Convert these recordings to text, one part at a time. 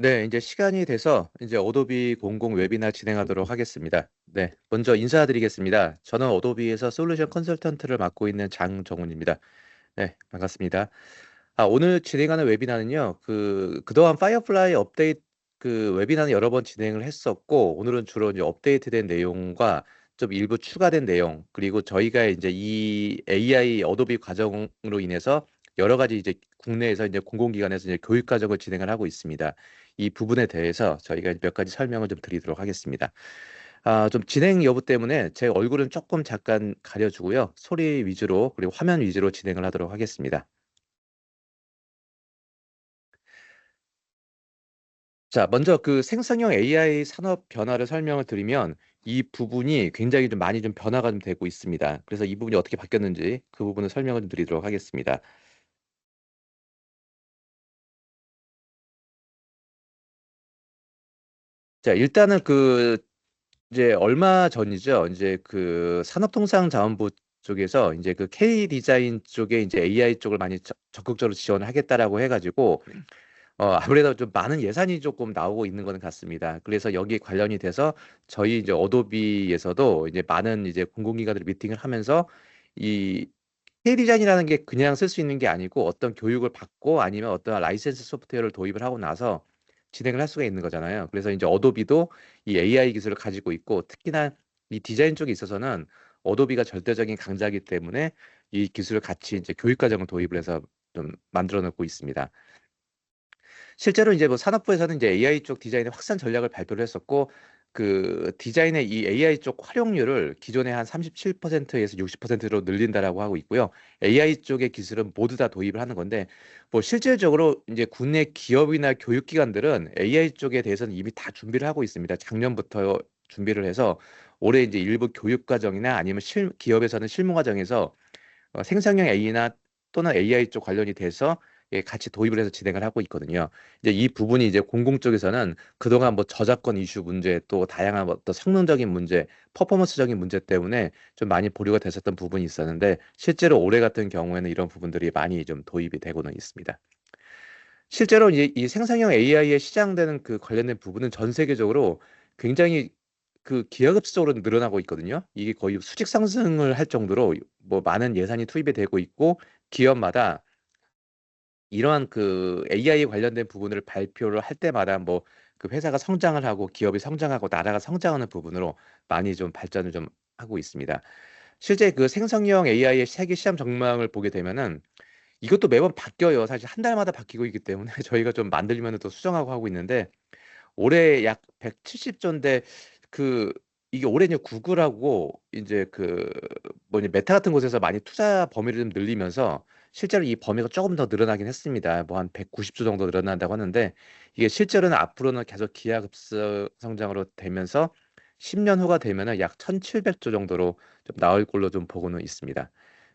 네, 이제 시간이 돼서 이제 어도비 공공 웨비나 진행하도록 하겠습니다. 네, 먼저 인사드리겠습니다. 저는 어도비에서 솔루션 컨설턴트를 맡고 있는 장정훈입니다. 네, 반갑습니다. 오늘 진행하는 웨비나는요, 그동안 파이어플라이 업데이트, 웨비나는 여러 번 진행을 했었고, 오늘은 주로 이제 업데이트된 내용과 좀 일부 추가된 내용, 그리고 저희가 이제 이 AI 어도비 과정으로 인해서 여러 가지 이제 국내에서 이제 공공기관에서 이제 교육 과정을 진행을 하고 있습니다. 이 부분에 대해서 저희가 몇 가지 설명을 좀 드리도록 하겠습니다. 좀 진행 여부 때문에 제 얼굴은 조금 잠깐 가려주고요. 소리 위주로, 그리고 화면 위주로 진행을 하도록 하겠습니다. 자, 먼저 생성형 AI 산업 변화를 설명을 드리면 이 부분이 굉장히 좀 많이 좀 변화가 좀 되고 있습니다. 그래서 이 부분이 어떻게 바뀌었는지 그 부분을 설명을 좀 드리도록 하겠습니다. 자, 일단은 이제 얼마 전이죠. 이제 산업통상자원부 쪽에서 이제 K 디자인 쪽에 이제 AI 쪽을 많이 적극적으로 지원을 하겠다라고 해가지고 아무래도 좀 많은 예산이 조금 나오고 있는 거는 같습니다. 그래서 여기에 관련이 돼서 저희 이제 어도비에서도 이제 많은 이제 공공기관들 미팅을 하면서 이 K 디자인이라는 게 그냥 쓸 수 있는 게 아니고 어떤 교육을 받고 아니면 어떤 라이센스 소프트웨어를 도입을 하고 나서 진행을 할 수가 있는 거잖아요. 그래서 이제 어도비도 이 AI 기술을 가지고 있고 특히나 이 디자인 쪽에 있어서는 어도비가 절대적인 강자이기 때문에 이 기술을 같이 이제 교육 과정을 도입을 해서 좀 만들어 놓고 있습니다. 실제로 이제 뭐 산업부에서는 이제 AI 쪽 디자인의 확산 전략을 발표를 했었고 디자인의 이 AI 쪽 활용률을 기존에 한 37%에서 60%로 늘린다라고 하고 있고요. AI 쪽의 기술은 모두 다 도입을 하는 건데 뭐 실질적으로 이제 국내 기업이나 교육기관들은 AI 쪽에 대해서는 이미 다 준비를 하고 있습니다. 작년부터 준비를 해서 올해 이제 일부 교육 과정이나 아니면 기업에서는 실무 과정에서 생성형 A나 또는 AI 쪽 관련이 돼서 같이 도입을 해서 진행을 하고 있거든요. 이제 이 부분이 이제 공공 쪽에서는 그동안 뭐 저작권 이슈 문제 또 다양한 어떤 성능적인 문제, 퍼포먼스적인 문제 때문에 좀 많이 보류가 됐었던 부분이 있었는데 실제로 올해 같은 경우에는 이런 부분들이 많이 좀 도입이 되고는 있습니다. 실제로 이제 이 생성형 AI에 시장되는 관련된 부분은 전 세계적으로 굉장히 기하급수적으로 늘어나고 있거든요. 이게 거의 수직 상승을 할 정도로 뭐 많은 예산이 투입이 되고 있고 기업마다 이러한 AI 관련된 부분을 발표를 할 때마다 뭐 회사가 성장을 하고 기업이 성장하고 나라가 성장하는 부분으로 많이 좀 발전을 좀 하고 있습니다. 실제 생성형 AI의 세계 시장 전망을 보게 되면은 이것도 매번 바뀌어요. 사실 한 달마다 바뀌고 있기 때문에 저희가 좀 만들면은 또 수정하고 하고 있는데 올해 약 170조인데 그 이게 올해 이제 구글하고 이제 뭐냐 메타 같은 곳에서 많이 투자 범위를 좀 늘리면서 실제로 이 범위가 조금 더 늘어나긴 했습니다. 뭐 한 190조 정도 늘어난다고 하는데 이게 실제로는 앞으로는 계속 기하급수 성장으로 되면서 10년 후가 되면은 약 1,700조 정도로 좀 나올 걸로 좀 보고는 있습니다.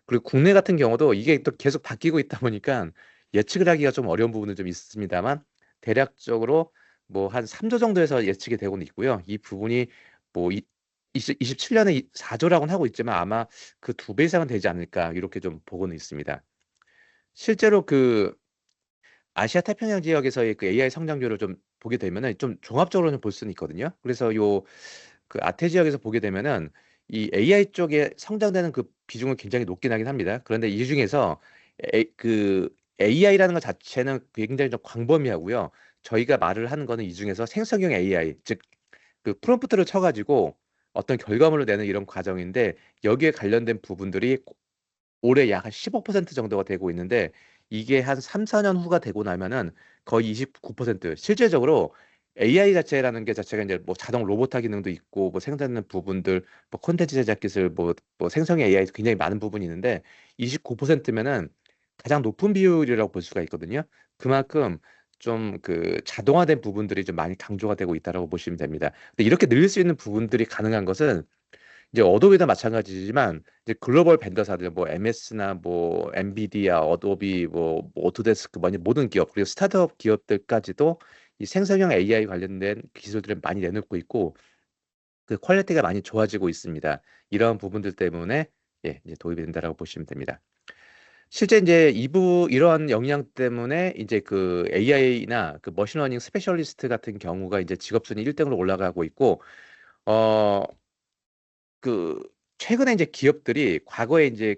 그리고 국내 같은 경우도 이게 또 계속 바뀌고 있다 보니까 예측을 하기가 좀 어려운 부분은 좀 있습니다만 대략적으로 뭐 한 3조 정도에서 예측이 되고는 있고요. 이 부분이 뭐 27년에 4조라고는 하고 있지만 아마 그 두 배 이상은 되지 않을까 이렇게 좀 보고는 있습니다. 실제로 아시아 태평양 지역에서의 AI 성장률을 좀 보게 되면은 좀 종합적으로 좀 볼 수는 있거든요. 그래서 아태 지역에서 보게 되면은 이 AI 쪽에 성장되는 비중은 굉장히 높긴 하긴 합니다. 그런데 이 중에서 AI라는 것 자체는 굉장히 좀 광범위하고요. 저희가 말을 하는 거는 이 중에서 생성형 AI, 즉 프롬프트를 쳐가지고 어떤 결과물을 내는 이런 과정인데 여기에 관련된 부분들이 올해 약 한 15% 정도가 되고 있는데 이게 한 3, 4년 후가 되고 나면은 거의 29%. 실제적으로 AI 자체라는 게 자체가 이제 뭐 자동 로봇화 기능도 있고 뭐 생산하는 부분들, 뭐 콘텐츠 제작 기술, 뭐 생성의 AI 굉장히 많은 부분이 있는데 29%면은 가장 높은 비율이라고 볼 수가 있거든요. 그만큼 좀 자동화된 부분들이 좀 많이 강조가 되고 있다라고 보시면 됩니다. 근데 이렇게 늘릴 수 있는 부분들이 가능한 것은 이제 어도비도 마찬가지지만 이제 글로벌 벤더사들 뭐 MS나 뭐 엔비디아, 어도비, 뭐 오토데스크 뭐 모든 기업 그리고 스타트업 기업들까지도 이 생성형 AI 관련된 기술들을 많이 내놓고 있고 퀄리티가 많이 좋아지고 있습니다. 이런 부분들 때문에 이제 도입이 된다라고 보시면 됩니다. 실제 이제 이러한 역량 때문에 이제 그 AI나 그 머신러닝 스페셜리스트 같은 경우가 이제 직업 순위 1등으로 올라가고 있고, 어, 그 최근에 이제 기업들이 과거에 이제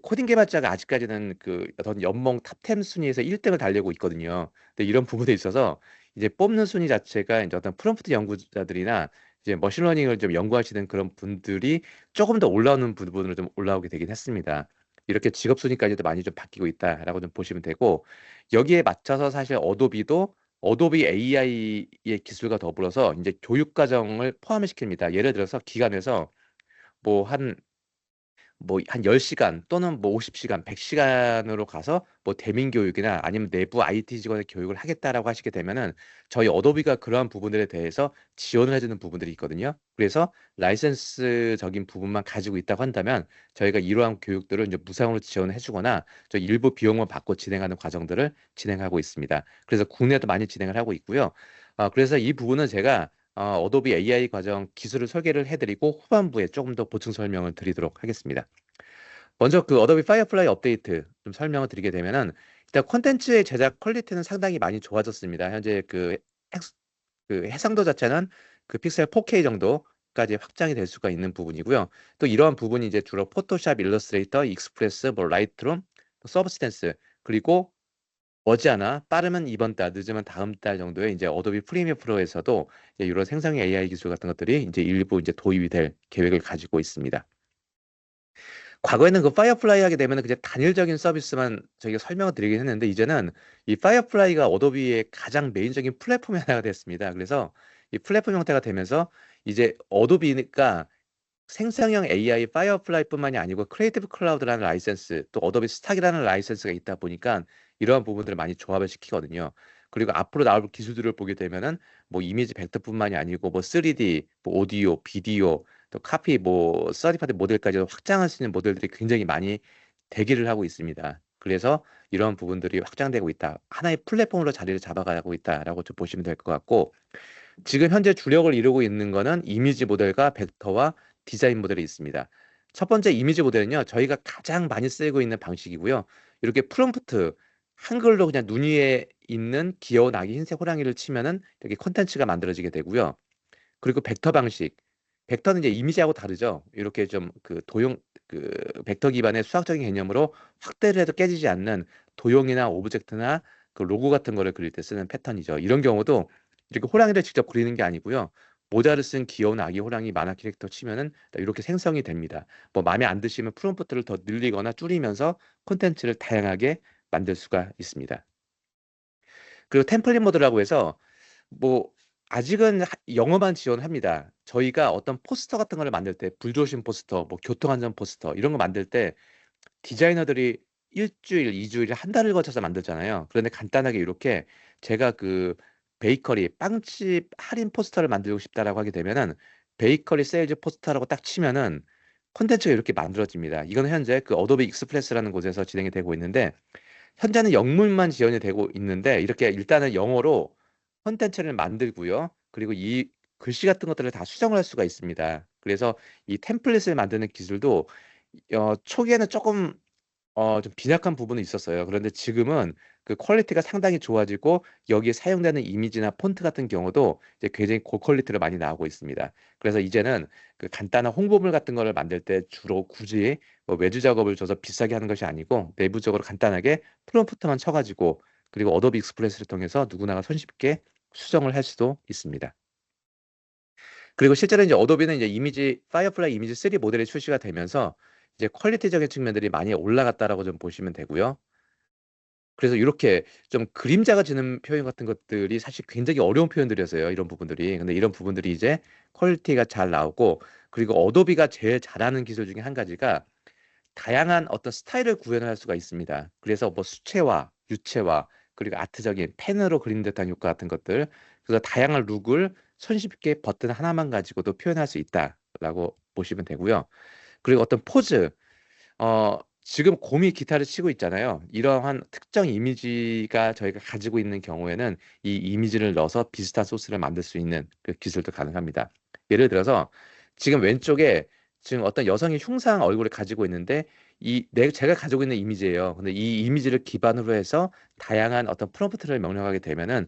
코딩 개발자가 아직까지는 그 어떤 연봉 탑10 순위에서 1등을 달리고 있거든요. 근데 이런 부분에 있어서 이제 뽑는 순위 자체가 이제 어떤 프롬프트 연구자들이나 이제 머신러닝을 좀 연구하시는 그런 분들이 조금 더 올라오는 부분으로 좀 올라오게 되긴 했습니다. 이렇게 직업 순위까지도 많이 좀 바뀌고 있다라고 좀 보시면 되고, 여기에 맞춰서 사실 어도비도 어도비 AI의 기술과 더불어서 이제 교육 과정을 포함을 시킵니다. 예를 들어서 기관에서 뭐 한 10시간 또는 뭐 50시간, 100시간으로 가서 뭐 대민 교육이나 아니면 내부 IT 직원의 교육을 하겠다라고 하시게 되면은 저희 어도비가 그러한 부분들에 대해서 지원을 해주는 부분들이 있거든요. 그래서 라이센스적인 부분만 가지고 있다고 한다면 저희가 이러한 교육들을 이제 무상으로 지원을 해주거나 저 일부 비용만 받고 진행하는 과정들을 진행하고 있습니다. 그래서 국내에도 많이 진행을 하고 있고요. 그래서 이 부분은 제가 어도비 AI 과정 기술을 설계를 해드리고 후반부에 조금 더 보충 설명을 드리도록 하겠습니다. 먼저 그 어도비 파이어플라이 업데이트 좀 설명을 드리게 되면은 일단 콘텐츠의 제작 퀄리티는 상당히 많이 좋아졌습니다. 현재 그 해상도 자체는 그 픽셀 4K 정도까지 확장이 될 수가 있는 부분이고요. 또 이러한 부분이 이제 주로 포토샵, 일러스트레이터, 익스프레스, 뭐 라이트룸, 또 서브스탠스 그리고 머지않아 빠르면 이번 달, 늦으면 다음 달 정도에 이제 어도비 프리미어 프로에서도 이제 이런 생성형 AI 기술 같은 것들이 이제 일부 이제 도입이 될 계획을 가지고 있습니다. 과거에는 그 파이어플라이 하게 되면 그냥 단일적인 서비스만 저희가 설명을 드리긴 했는데 이제는 이 파이어플라이가 어도비의 가장 메인적인 플랫폼이 하나가 됐습니다. 그래서 이 플랫폼 형태가 되면서 이제 어도비니까 생성형 AI 파이어플라이뿐만이 아니고 크리에이티브 클라우드라는 라이센스 또 어도비 스탁이라는 라이센스가 있다 보니까 이러한 부분들을 많이 조합을 시키거든요. 그리고 앞으로 나올 기술들을 보게 되면은 뭐 이미지 벡터뿐만이 아니고 뭐 3D, 뭐 오디오, 비디오, 또 카피 뭐 서디파트 모델까지 확장할 수 있는 모델들이 굉장히 많이 대기를 하고 있습니다. 그래서 이러한 부분들이 확장되고 있다. 하나의 플랫폼으로 자리를 잡아가고 있다라고 좀 보시면 될 것 같고 지금 현재 주력을 이루고 있는 거는 이미지 모델과 벡터와 디자인 모델이 있습니다. 첫 번째 이미지 모델은요, 저희가 가장 많이 쓰고 있는 방식이고요. 이렇게 프롬프트, 한글로 그냥 눈 위에 있는 귀여운 아기 흰색 호랑이를 치면은 이렇게 콘텐츠가 만들어지게 되고요. 그리고 벡터 방식. 벡터는 이제 이미지하고 다르죠. 이렇게 좀 그 벡터 기반의 수학적인 개념으로 확대를 해도 깨지지 않는 도형이나 오브젝트나 그 로고 같은 거를 그릴 때 쓰는 패턴이죠. 이런 경우도 이렇게 호랑이를 직접 그리는 게 아니고요. 모자를 쓴 귀여운 아기 호랑이 만화 캐릭터 치면은 이렇게 생성이 됩니다. 뭐 마음에 안 드시면 프롬프트를 더 늘리거나 줄이면서 콘텐츠를 다양하게 만들 수가 있습니다. 그리고 템플릿 모드라고 해서 뭐 아직은 영어만 지원합니다. 저희가 어떤 포스터 같은 거를 만들 때 불조심 포스터, 뭐 교통안전 포스터 이런 거 만들 때 디자이너들이 일주일, 이주일, 한 달을 거쳐서 만들잖아요. 그런데 간단하게 이렇게 제가 그 베이커리 빵집 할인 포스터를 만들고 싶다라고 하게 되면은 베이커리 세일즈 포스터라고 딱 치면은 콘텐츠가 이렇게 만들어집니다. 이건 현재 그 어도비 익스프레스라는 곳에서 진행이 되고 있는데 현재는 영문만 지원이 되고 있는데 이렇게 일단은 영어로 콘텐츠를 만들고요. 그리고 이 글씨 같은 것들을 다 수정을 할 수가 있습니다. 그래서 이 템플릿을 만드는 기술도 초기에는 조금 좀 빈약한 부분은 있었어요. 그런데 지금은 그 퀄리티가 상당히 좋아지고 여기에 사용되는 이미지나 폰트 같은 경우도 이제 굉장히 고퀄리티로 많이 나오고 있습니다. 그래서 이제는 그 간단한 홍보물 같은 거를 만들 때 주로 굳이 뭐 외주 작업을 줘서 비싸게 하는 것이 아니고 내부적으로 간단하게 프롬프트만 쳐가지고 그리고 어도비 익스프레스를 통해서 누구나가 손쉽게 수정을 할 수도 있습니다. 그리고 실제로 이제 어도비는 이제 파이어플라이 이미지 3 모델이 출시가 되면서 이제 퀄리티적인 측면들이 많이 올라갔다라고 좀 보시면 되고요. 그래서 이렇게 좀 그림자가 지는 표현 같은 것들이 사실 굉장히 어려운 표현들이었어요. 이런 부분들이. 근데 이런 부분들이 이제 퀄리티가 잘 나오고 그리고 어도비가 제일 잘하는 기술 중에 한 가지가 다양한 어떤 스타일을 구현할 수가 있습니다. 그래서 뭐 수채화, 유채화, 그리고 아트적인 펜으로 그린 듯한 효과 같은 것들, 그래서 다양한 룩을 손쉽게 버튼 하나만 가지고도 표현할 수 있다라고 보시면 되고요. 그리고 어떤 포즈, 지금 곰이 기타를 치고 있잖아요. 이러한 특정 이미지가 저희가 가지고 있는 경우에는 이 이미지를 넣어서 비슷한 소스를 만들 수 있는 그 기술도 가능합니다. 예를 들어서 지금 왼쪽에 지금 어떤 여성이 흉상 얼굴을 가지고 있는데 제가 가지고 있는 이미지예요. 근데 이 이미지를 기반으로 해서 다양한 어떤 프롬프트를 명령하게 되면은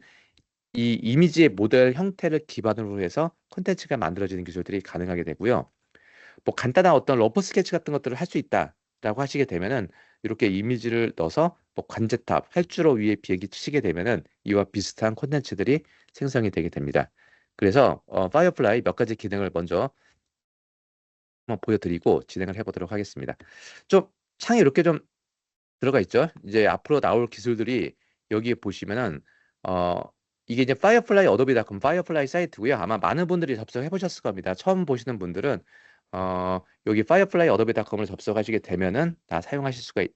이 이미지의 모델 형태를 기반으로 해서 콘텐츠가 만들어지는 기술들이 가능하게 되고요. 뭐 간단한 어떤 러프 스케치 같은 것들을 할 수 있다라고 하시게 되면은 이렇게 이미지를 넣어서 뭐 관제탑, 활주로 위에 비행기 치게 되면은 이와 비슷한 콘텐츠들이 생성이 되게 됩니다. 그래서 파이어플라이 몇 가지 기능을 먼저 한번 보여드리고 진행을 해보도록 하겠습니다. 좀 창에 이렇게 좀 들어가 있죠. 이제 앞으로 나올 기술들이 여기에 보시면은 어 이게 이제 파이어플라이 어도비닷컴 파이어플라이 사이트고요. 아마 많은 분들이 접속해 보셨을 겁니다. 처음 보시는 분들은 여기 파이어플라이 어도비닷컴을 접속하시게 되면은 다 사용하실 수가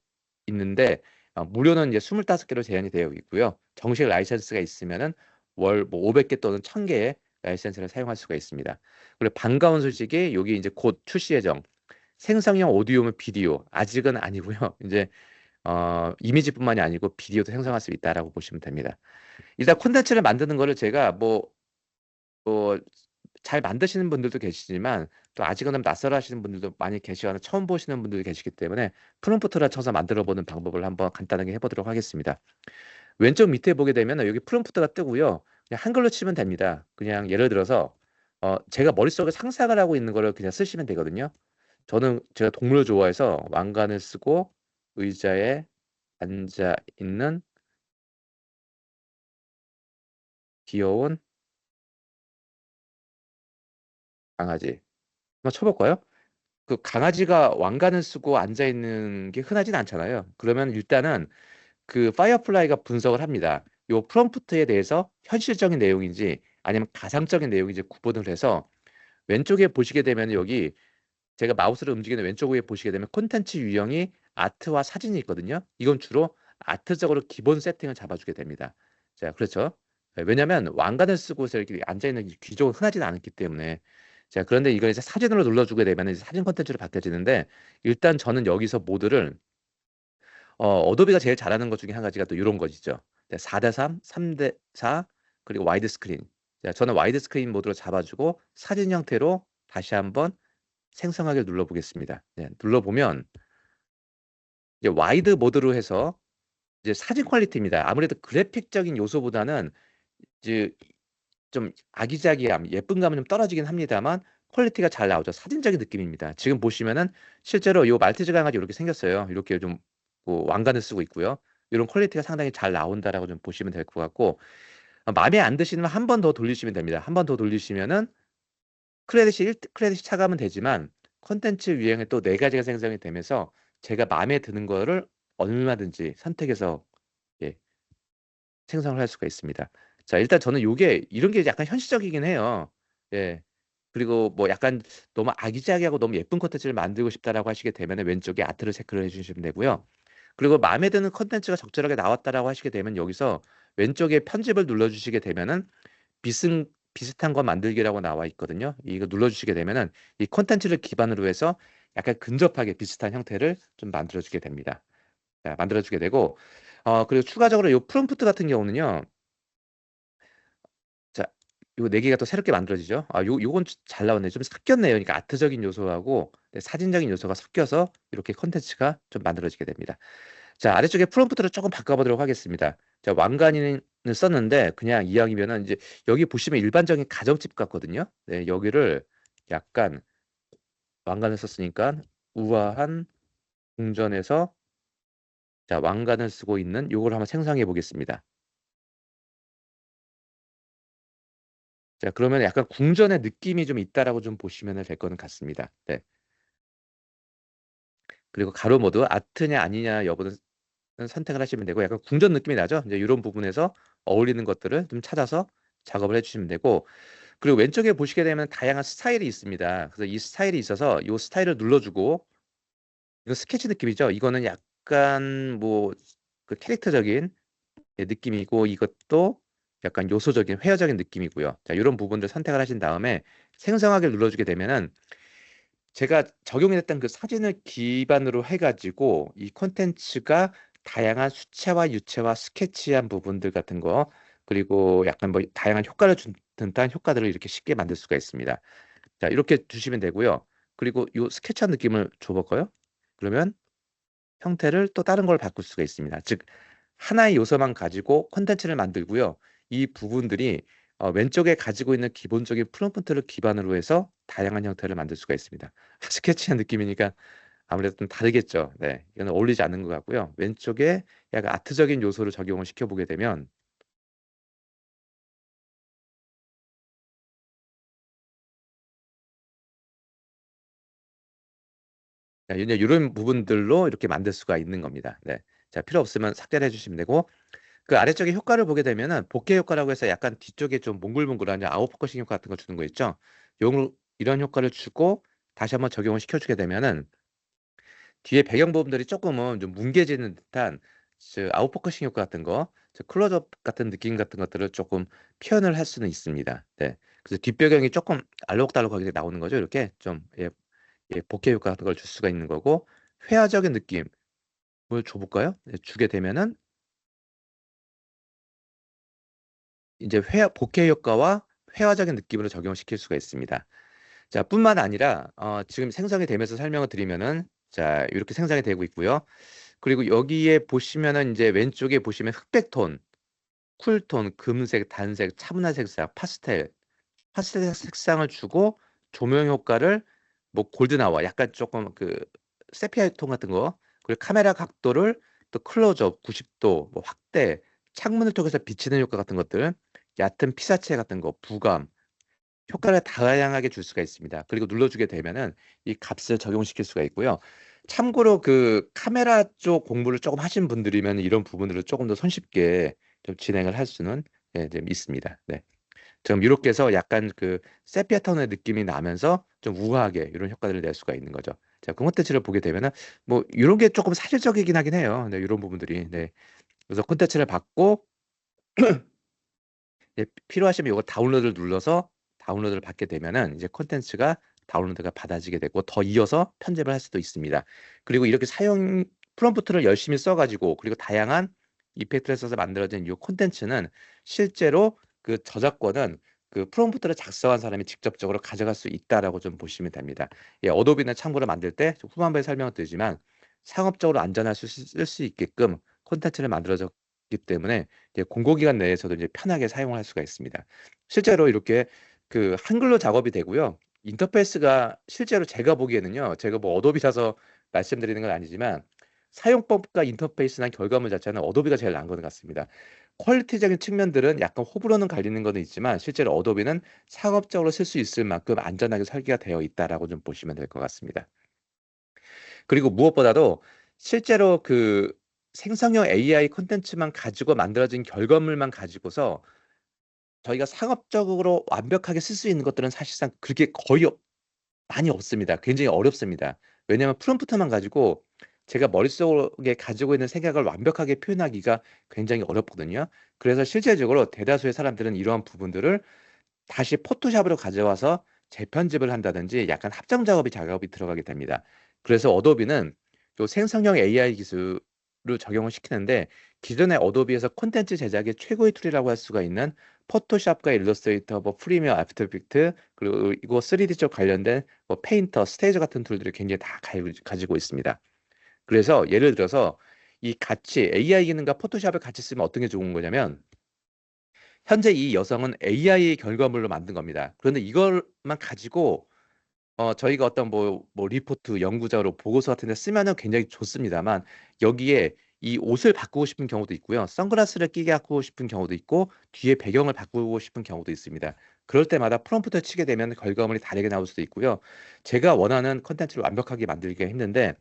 있는데 무료는 이제 25개로 제한이 되어 있고요. 정식 라이센스가 있으면은 월 뭐 500개 또는 1000개의 라이센스를 사용할 수가 있습니다. 그리고 반가운 소식이 여기 이제 곧 출시 예정 생성형 오디오면 비디오 아직은 아니고요. 이제 이미지뿐만이 아니고 비디오도 생성할 수 있다라고 보시면 됩니다. 일단 콘텐츠를 만드는 거를 제가 뭐 잘 만드시는 분들도 계시지만 또 아직은 낯설어 하시는 분들도 많이 계시거나 처음 보시는 분들도 계시기 때문에 프롬프트를 쳐서 만들어 보는 방법을 한번 간단하게 해보도록 하겠습니다. 왼쪽 밑에 보게 되면 여기 프롬프트가 뜨고요. 그냥 한글로 치면 됩니다. 그냥 예를 들어서 제가 머릿속에 상상을 하고 있는 거를 그냥 쓰시면 되거든요. 제가 동물을 좋아해서 왕관을 쓰고 의자에 앉아 있는 귀여운 강아지. 한번 쳐볼까요? 그 강아지가 왕관을 쓰고 앉아 있는 게 흔하진 않잖아요. 그러면 일단은 그 파이어플라이가 분석을 합니다. 요 프롬프트에 대해서 현실적인 내용인지 아니면 가상적인 내용인지 구분을 해서 왼쪽에 보시게 되면 여기 제가 마우스를 움직이는 왼쪽 위에 보시게 되면 콘텐츠 유형이 아트와 사진이 있거든요. 이건 주로 아트적으로 기본 세팅을 잡아주게 됩니다. 자, 그렇죠. 네, 왜냐하면 왕관을 쓰고서 이렇게 앉아있는 귀족은 흔하지는 않기 때문에. 자, 그런데 이걸 이제 사진으로 눌러주게 되면 이제 사진 콘텐츠로 바뀌어지는데 일단 저는 여기서 모드를 어도비가 제일 잘하는 것 중에 한 가지가 또 이런 것이죠. 4:3, 3:4 그리고 와이드 스크린. 자, 저는 와이드 스크린 모드로 잡아주고 사진 형태로 다시 한번 생성하기를 눌러보겠습니다. 네, 눌러보면 이제 와이드 모드로 해서 이제 사진 퀄리티입니다. 아무래도 그래픽적인 요소보다는 이제 좀 아기자기함, 예쁜 감은 좀 떨어지긴 합니다만 퀄리티가 잘 나오죠. 사진적인 느낌입니다. 지금 보시면은 실제로 이 말티즈 강아지 이렇게 생겼어요. 이렇게 좀 왕관을 쓰고 있고요. 이런 퀄리티가 상당히 잘 나온다라고 좀 보시면 될 것 같고 마음에 안 드시면 한 번 더 돌리시면 됩니다. 한 번 더 돌리시면은 크레딧이 차가면 되지만 콘텐츠 유형에 또 네 가지가 생성이 되면서 제가 마음에 드는 거를 얼마든지 선택해서 예, 생성을 할 수가 있습니다. 자, 일단 저는 요게 이런 게 약간 현실적이긴 해요. 예. 그리고 뭐 약간 너무 아기자기하고 너무 예쁜 콘텐츠를 만들고 싶다라고 하시게 되면 왼쪽에 아트를 체크를 해주시면 되고요. 그리고 마음에 드는 콘텐츠가 적절하게 나왔다라고 하시게 되면 여기서 왼쪽에 편집을 눌러주시게 되면은 비슷한 거 만들기라고 나와 있거든요. 이거 눌러주시게 되면은 이 콘텐츠를 기반으로 해서 약간 근접하게 비슷한 형태를 좀 만들어주게 됩니다. 자, 만들어주게 되고, 그리고 추가적으로 이 프롬프트 같은 경우는요. 자, 요 네 개가 또 새롭게 만들어지죠. 요건 잘 나왔네요. 좀 섞였네요. 그러니까 아트적인 요소하고 사진적인 요소가 섞여서 이렇게 콘텐츠가 좀 만들어지게 됩니다. 자, 아래쪽에 프롬프트를 조금 바꿔보도록 하겠습니다. 자, 왕관을 썼는데 그냥 이왕이면은 이제 여기 보시면 일반적인 가정집 같거든요. 네, 여기를 약간 왕관을 썼으니까 우아한 궁전에서 자, 왕관을 쓰고 있는 요걸 한번 생성해 보겠습니다. 자, 그러면 약간 궁전의 느낌이 좀 있다라고 좀 보시면 될 거는 같습니다. 네. 그리고 가로 모드 아트냐 아니냐 여부는 선택을 하시면 되고 약간 궁전 느낌이 나죠? 이제 이런 부분에서 어울리는 것들을 좀 찾아서 작업을 해주시면 되고 그리고 왼쪽에 보시게 되면 다양한 스타일이 있습니다. 그래서 이 스타일이 있어서 이 스타일을 눌러주고 이거 스케치 느낌이죠? 이거는 약간 뭐 그 캐릭터적인 느낌이고 이것도 약간 요소적인 회화적인 느낌이고요. 자, 이런 부분들 선택을 하신 다음에 생성하기를 눌러주게 되면은 제가 적용했던 그 사진을 기반으로 해가지고 이 콘텐츠가 다양한 수채화, 유채화, 스케치한 부분들 같은 거 그리고 약간 뭐 다양한 효과를 준 듯한 효과들을 이렇게 쉽게 만들 수가 있습니다. 자, 이렇게 주시면 되고요. 그리고 이 스케치한 느낌을 줘볼까요? 그러면 형태를 또 다른 걸 바꿀 수가 있습니다. 즉 하나의 요소만 가지고 콘텐츠를 만들고요. 이 부분들이 왼쪽에 가지고 있는 기본적인 프롬프트를 기반으로 해서 다양한 형태를 만들 수가 있습니다. 스케치한 느낌이니까 아무래도 좀 다르겠죠. 네. 이거는 어울리지 않는 것 같고요. 왼쪽에 약간 아트적인 요소를 적용을 시켜보게 되면 이제 요런 부분들로 이렇게 만들 수가 있는 겁니다. 네. 자, 필요 없으면 삭제를 해 주시면 되고 그 아래쪽에 효과를 보게 되면은 복개 효과라고 해서 약간 뒤쪽에 좀 몽글몽글한 아웃포커싱 효과 같은 거 주는 거 있죠. 요 이런 효과를 주고 다시 한번 적용을 시켜 주게 되면은 뒤에 배경 부분들이 쪼끔은 좀 뭉개지는 듯한 아웃포커싱 효과 같은 거, 클로즈업 같은 느낌 같은 것들을 쪼끔 표현을 할 수는 있습니다. 네. 그래서 뒷배경이 쪼끔 알록달록하게 나오는 거죠. 이렇게 좀 복개 효과 같은 걸 줄 수가 있는 거고 회화적인 느낌을 줘 볼까요? 네, 주게 되면은 인제 회화 복해 효과와 회화적인 느낌으로 적용을 시킬 수가 있습니다. 자, 뿐만 아니라 지금 생성이 되면서 설명을 드리면은 자, 요렇게 생성이 되고 있고요. 그리고 여기에 보시면은 인제 왼쪽에 보시면 흑백 톤, 쿨톤, 금색, 단색, 차분한 색상, 파스텔 색상을 주고 조명 효과를 뭐 골든아워 약간 쪼끔 세피야 톤 같은 거 그리고 카메라 각도를 또 클로즈업 90도 뭐 확대, 창문을 통해서 비치는 효과 같은 것들, 얕은 피사체 같은 거, 부감, 효과를 다양하게 줄 수가 있습니다. 그리고 눌러주게 되면은 이 값을 적용시킬 수가 있고요. 참고로 카메라 쪽 공부를 쪼금 하신 분들이면 이런 부분들을 쪼금 더 손쉽게 좀 진행을 할 수는 좀 있습니다. 네. 좀 요렇게 해서 약간 세피아 톤의 느낌이 나면서 좀 우아하게 요런 효과들을 낼 수가 있는 거죠. 자, 그 콘텐츠를 보게 되면은 뭐 요런 게 쪼끔 사실적이긴 하긴 해요. 네, 요런 부분들이. 네. 그래서 콘텐츠를 받고 필요하시면 요거 다운로드를 눌러서 다운로드를 받게 되면은 이제 콘텐츠가 다운로드가 받아지게 되고 더 이어서 편집을 할 수도 있습니다. 그리고 이렇게 사용 프롬프트를 열심히 써 가지고 그리고 다양한 이펙트를 써서 만들어진 요 콘텐츠는 실제로 저작권은 프롬프트를 작성한 사람이 직접적으로 가져갈 수 있다라고 좀 보시면 됩니다. 예, 어도비는 참고로 만들 때 좀 후반부에 설명을 드리지만 상업적으로 안전할 쓸 수 있게끔 콘텐츠를 만들어졌기 때문에 공공기관 내에서도 이제 편하게 사용을 할 수가 있습니다. 실제로 이렇게 한글로 작업이 되고요. 인터페이스가 실제로 제가 보기에는요. 제가 뭐 어도비라서 말씀드리는 건 아니지만 사용법과 인터페이스나 결과물 자체는 어도비가 제일 나은 것 같습니다. 퀄리티적인 측면들은 약간 호불호는 갈리는 거는 있지만 실제로 어도비는 상업적으로 쓸 수 있을 만큼 안전하게 설계가 되어 있다라고 좀 보시면 될 것 같습니다. 그리고 무엇보다도 실제로 생성형 AI 콘텐츠만 가지고 만들어진 결과물만 가지고서 저희가 상업적으로 완벽하게 쓸 수 있는 것들은 사실상 그렇게 거의 많이 없습니다. 굉장히 어렵습니다. 왜냐하면 프롬프트만 가지고 제가 머릿속에 가지고 있는 생각을 완벽하게 표현하기가 굉장히 어렵거든요. 그래서 실제적으로 대다수의 사람들은 이러한 부분들을 다시 포토샵으로 가져와서 재편집을 한다든지 약간 합성 작업이 들어가게 됩니다. 그래서 어도비는 요 생성형 AI 기술을 적용을 시키는데 기존의 어도비에서 콘텐츠 제작의 최고의 툴이라고 할 수가 있는 포토샵과 일러스트레이터, 뭐 프리미어, 애프터 이펙트 그리고 이거 3D 쪽 관련된 뭐 페인터, 스테이저 같은 툴들이 굉장히 다 가지고 있습니다. 그래서 예를 들어서 이 같이 AI 기능과 포토샵을 같이 쓰면 어떤 게 좋은 거냐면 현재 이 여성은 AI 결과물로 만든 겁니다. 그런데 이걸만 가지고 저희가 어떤 리포트, 연구 자료, 보고서 같은 데 쓰면은 굉장히 좋습니다만 여기에 이 옷을 바꾸고 싶은 경우도 있고요. 선글라스를 끼게 하고 싶은 경우도 있고 뒤에 배경을 바꾸고 싶은 경우도 있습니다. 그럴 때마다 프롬프트를 치게 되면 결과물이 다르게 나올 수도 있고요. 제가 원하는 콘텐츠를 완벽하게 만들기가 힘든데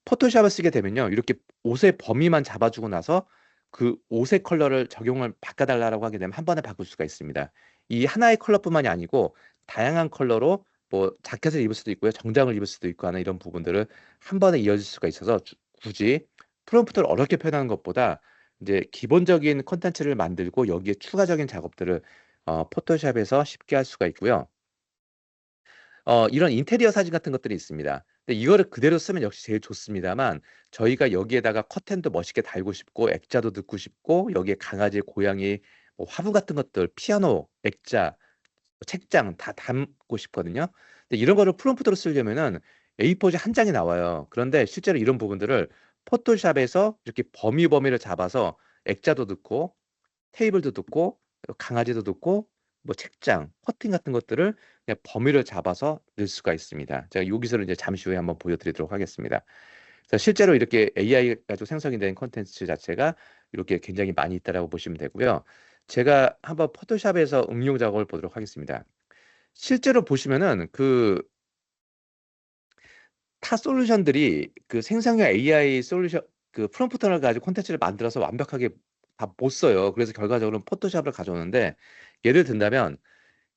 포토샵을 쓰게 되면요. 이렇게 옷의 범위만 잡아 주고 나서 그 옷의 컬러를 적용을 바꿔 달라고 하게 되면 한 번에 바꿀 수가 있습니다. 이 하나의 컬러뿐만이 아니고 다양한 컬러로 뭐 자켓을 입을 수도 있고요. 정장을 입을 수도 있고 하는 이런 부분들을 한 번에 이어질 수가 있어서 굳이 프롬프트를 어렵게 표현하는 것보다 인제 기본적인 콘텐츠를 만들고 여기에 추가적인 작업들을 포토샵에서 쉽게 할 수가 있고요. 이런 인테리어 사진 같은 것들이 있습니다. 근데 이거를 그대로 쓰면 역시 제일 좋습니다만 저희가 여기에다가 커튼도 멋있게 달고 싶고 액자도 넣고 싶고 여기에 강아지, 고양이, 뭐 화분 같은 것들, 피아노, 액자, 책장 다 담고 싶거든요. 근데 이런 거를 프롬프트로 쓰려면은 A4지 한 장이 나와요. 그런데 실제로 이런 부분들을 포토샵에서 이렇게 범위를 잡아서 액자도 넣고 테이블도 넣고 강아지도 넣고 뭐 책장, 커튼 같은 것들을 그냥 범위를 잡아서 넣을 수가 있습니다. 제가 여기서는 이제 잠시 후에 한번 보여드리도록 하겠습니다. 그래서 실제로 이렇게 AI 가지고 생성이 된 콘텐츠 자체가 이렇게 굉장히 많이 있다라고 보시면 되고요. 제가 한번 포토샵에서 응용 작업을 보도록 하겠습니다. 실제로 보시면은 그 타 솔루션들이 그 생성형 AI 솔루션 그 프롬프트를 가지고 콘텐츠를 만들어서 완벽하게 다 못 써요. 그래서 결과적으로는 포토샵을 가져오는데 예를 든다면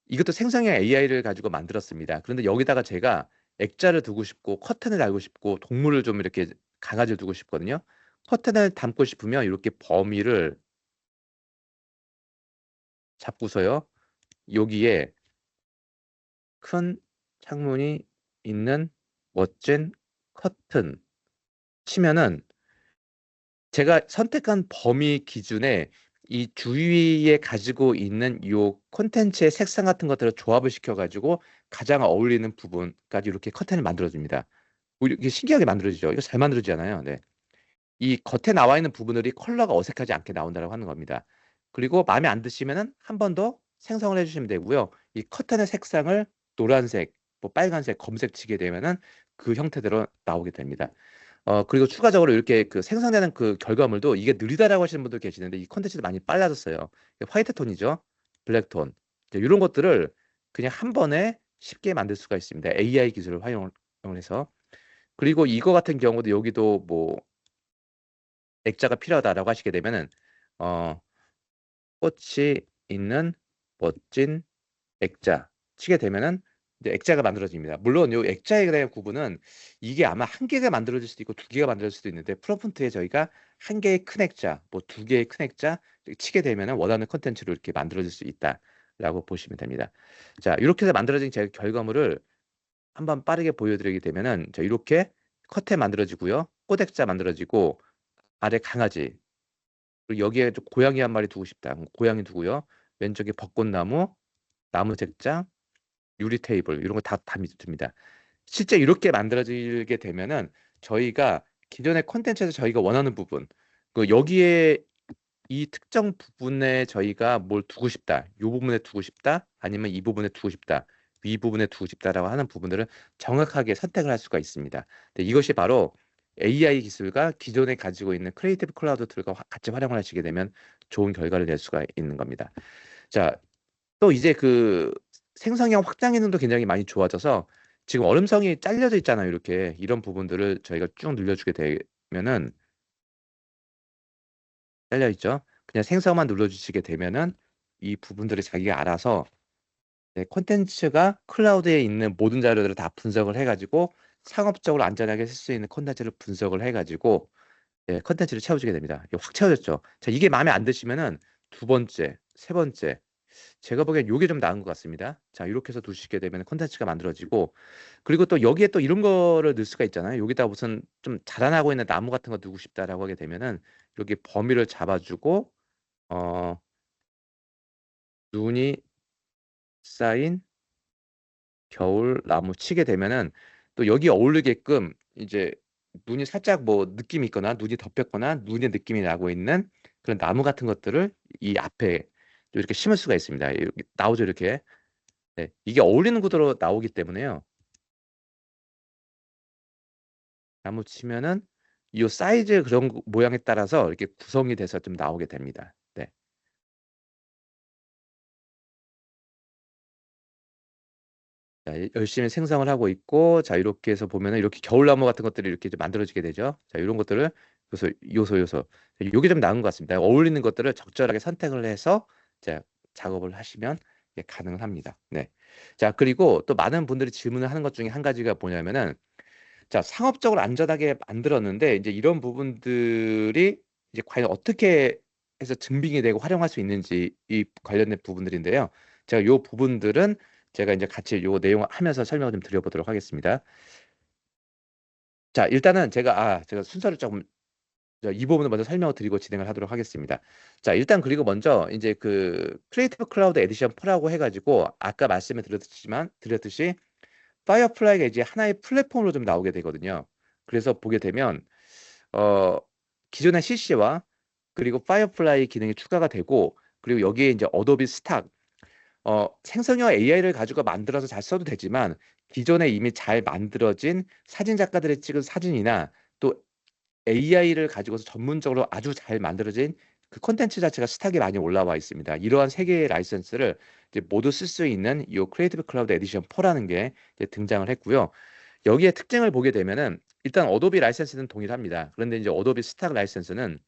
이것도 생성형 AI를 가지고 만들었습니다. 그런데 여기다가 제가 액자를 두고 싶고 커튼을 달고 싶고 동물을 좀 이렇게 강아지를 두고 싶거든요. 커튼을 담고 싶으면 이렇게 범위를 잡고서요. 여기에 큰 창문이 있는 멋진 커튼 치면은 제가 선택한 범위 기준에 이 주위에 가지고 있는 요 콘텐츠의 색상 같은 것들을 조합을 시켜가지고 가장 어울리는 부분까지 이렇게 커튼을 만들어줍니다. 뭐 이렇게 신기하게 만들어지죠. 이거 잘 만들어지잖아요. 네. 이 겉에 나와 있는 부분들이 컬러가 어색하지 않게 나온다고 하는 겁니다. 그리고 마음에 안 드시면은 한 번 더 생성을 해주시면 되고요. 이 커튼의 색상을 노란색, 뭐 빨간색, 검색 치게 되면은 그 형태대로 나오게 됩니다. 그리고 추가적으로 이렇게 그 생성되는 그 결과물도 이게 느리다라고 하시는 분들 계시는데 이 콘텐츠도 많이 빨라졌어요. 화이트 톤이죠. 블랙 톤. 이런 것들을 그냥 한 번에 쉽게 만들 수가 있습니다. AI 기술을 활용을 해서. 그리고 이거 같은 경우도 여기도 뭐 액자가 필요하다라고 하시게 되면은 어, 꽃이 있는 멋진 액자 치게 되면은 이제 액자가 만들어집니다. 물론 요 액자에 대한 구분은 이게 아마 한 개가 만들어질 수도 있고 두 개가 만들어질 수도 있는데 프롬프트에 저희가 한 개의 큰 액자, 뭐 두 개의 큰 액자 치게 되면은 원하는 콘텐츠로 이렇게 만들어질 수 있다라고 보시면 됩니다. 자, 이렇게 해서 만들어진 제 결과물을 한번 빠르게 보여드리게 되면은 자, 이렇게 컷에 만들어지고요. 꽃액자 만들어지고 아래 강아지 그리고 여기에 좀 고양이 한 마리 두고 싶다. 그럼 고양이 두고요. 왼쪽에 벚꽃나무, 나무 책장, 유리 테이블 이런 거 다 듭니다. 실제 이렇게 만들어지게 되면은 저희가 기존의 콘텐츠에서 저희가 원하는 부분, 그 여기에 이 특정 부분에 저희가 뭘 두고 싶다, 이 부분에 두고 싶다, 아니면 이 부분에 두고 싶다, 위 부분에 두고 싶다라고 하는 부분들은 정확하게 선택을 할 수가 있습니다. 근데 이것이 바로 AI 기술과 기존에 가지고 있는 크리에이티브 클라우드 툴과 같이 활용을 하시게 되면 좋은 결과를 낼 수가 있는 겁니다. 자, 또 이제 그 생성형 확장 기능도 굉장히 많이 좋아져서 지금 얼음성이 잘려져 있잖아요. 이렇게 이런 부분들을 저희가 쭉 늘려주게 되면은 잘려 있죠. 그냥 생성만 눌러주시게 되면은 이 부분들을 자기가 알아서 네, 콘텐츠가 클라우드에 있는 모든 자료들을 다 분석을 해가지고 상업적으로 안전하게 쓸 수 있는 콘텐츠를 분석을 해가지고 예, 콘텐츠를 채워주게 됩니다. 이게 확 채워졌죠. 자, 이게 마음에 안 드시면은 두 번째, 세 번째, 제가 보기엔 요게 좀 나은 것 같습니다. 자, 이렇게 해서 두시게 되면 콘텐츠가 만들어지고 그리고 또 여기에 또 이런 거를 넣을 수가 있잖아요. 여기다 무슨 좀 자라나고 있는 나무 같은 거 두고 싶다라고 하게 되면은 여기 범위를 잡아주고 어, 눈이 쌓인 겨울 나무 치게 되면은 또 여기 어울리게끔 이제 눈이 살짝 뭐 느낌이 있거나 눈이 덮였거나 눈의 느낌이 나고 있는 그런 나무 같은 것들을 이 앞에 또 이렇게 심을 수가 있습니다. 이렇게 나오죠, 이렇게. 네, 이게 어울리는 구도로 나오기 때문에요. 나무 치면은 이 사이즈 그런 모양에 따라서 이렇게 구성이 돼서 좀 나오게 됩니다. 네. 자, 열심히 생성을 하고 있고, 자, 이렇게 해서 보면은 이렇게 겨울나무 같은 것들이 이렇게 좀 만들어지게 되죠. 자, 이런 것들을 요소. 요게 좀 나은 것 같습니다. 어울리는 것들을 적절하게 선택을 해서 자, 작업을 하시면 예, 가능을 합니다. 네. 자, 그리고 또 많은 분들이 질문을 하는 것 중에 한 가지가 뭐냐면은 자, 상업적으로 안전하게 만들었는데 이제 이런 부분들이 이제 과연 어떻게 해서 증빙이 되고 활용할 수 있는지 이 관련된 부분들인데요. 제가 요 부분들은 제가 이제 같이 요 내용 하면서 설명을 좀 드려보도록 하겠습니다. 자, 일단은 제가 순서를 조금 이 부분을 먼저 설명을 드리고 진행을 하도록 하겠습니다. 자, 일단 그리고 먼저 이제 그 크리에이티브 클라우드 에디션 4라고 해가지고 아까 말씀을 드렸듯이 파이어플라이가 이제 하나의 플랫폼으로 좀 나오게 되거든요. 그래서 보게 되면 어 기존의 CC와 그리고 파이어플라이 기능이 추가가 되고, 그리고 여기에 이제 어도비 스탁, 생성형 AI를 가지고 만들어서 잘 써도 되지만 기존에 이미 잘 만들어진 사진 작가들이 찍은 사진이나 또 AI를 가지고서 전문적으로 아주 잘 만들어진 그 콘텐츠 자체가 스탁이 많이 올라와 있습니다. 이러한 세 개의 라이선스를 이제 모두 쓸 수 있는 이 크리에이티브 클라우드 에디션 4라는 게 이제 등장을 했고요. 여기에 특징을 보게 되면은 일단 어도비 라이선스는 동일합니다. 그런데 이제 어도비 스탁 라이선스는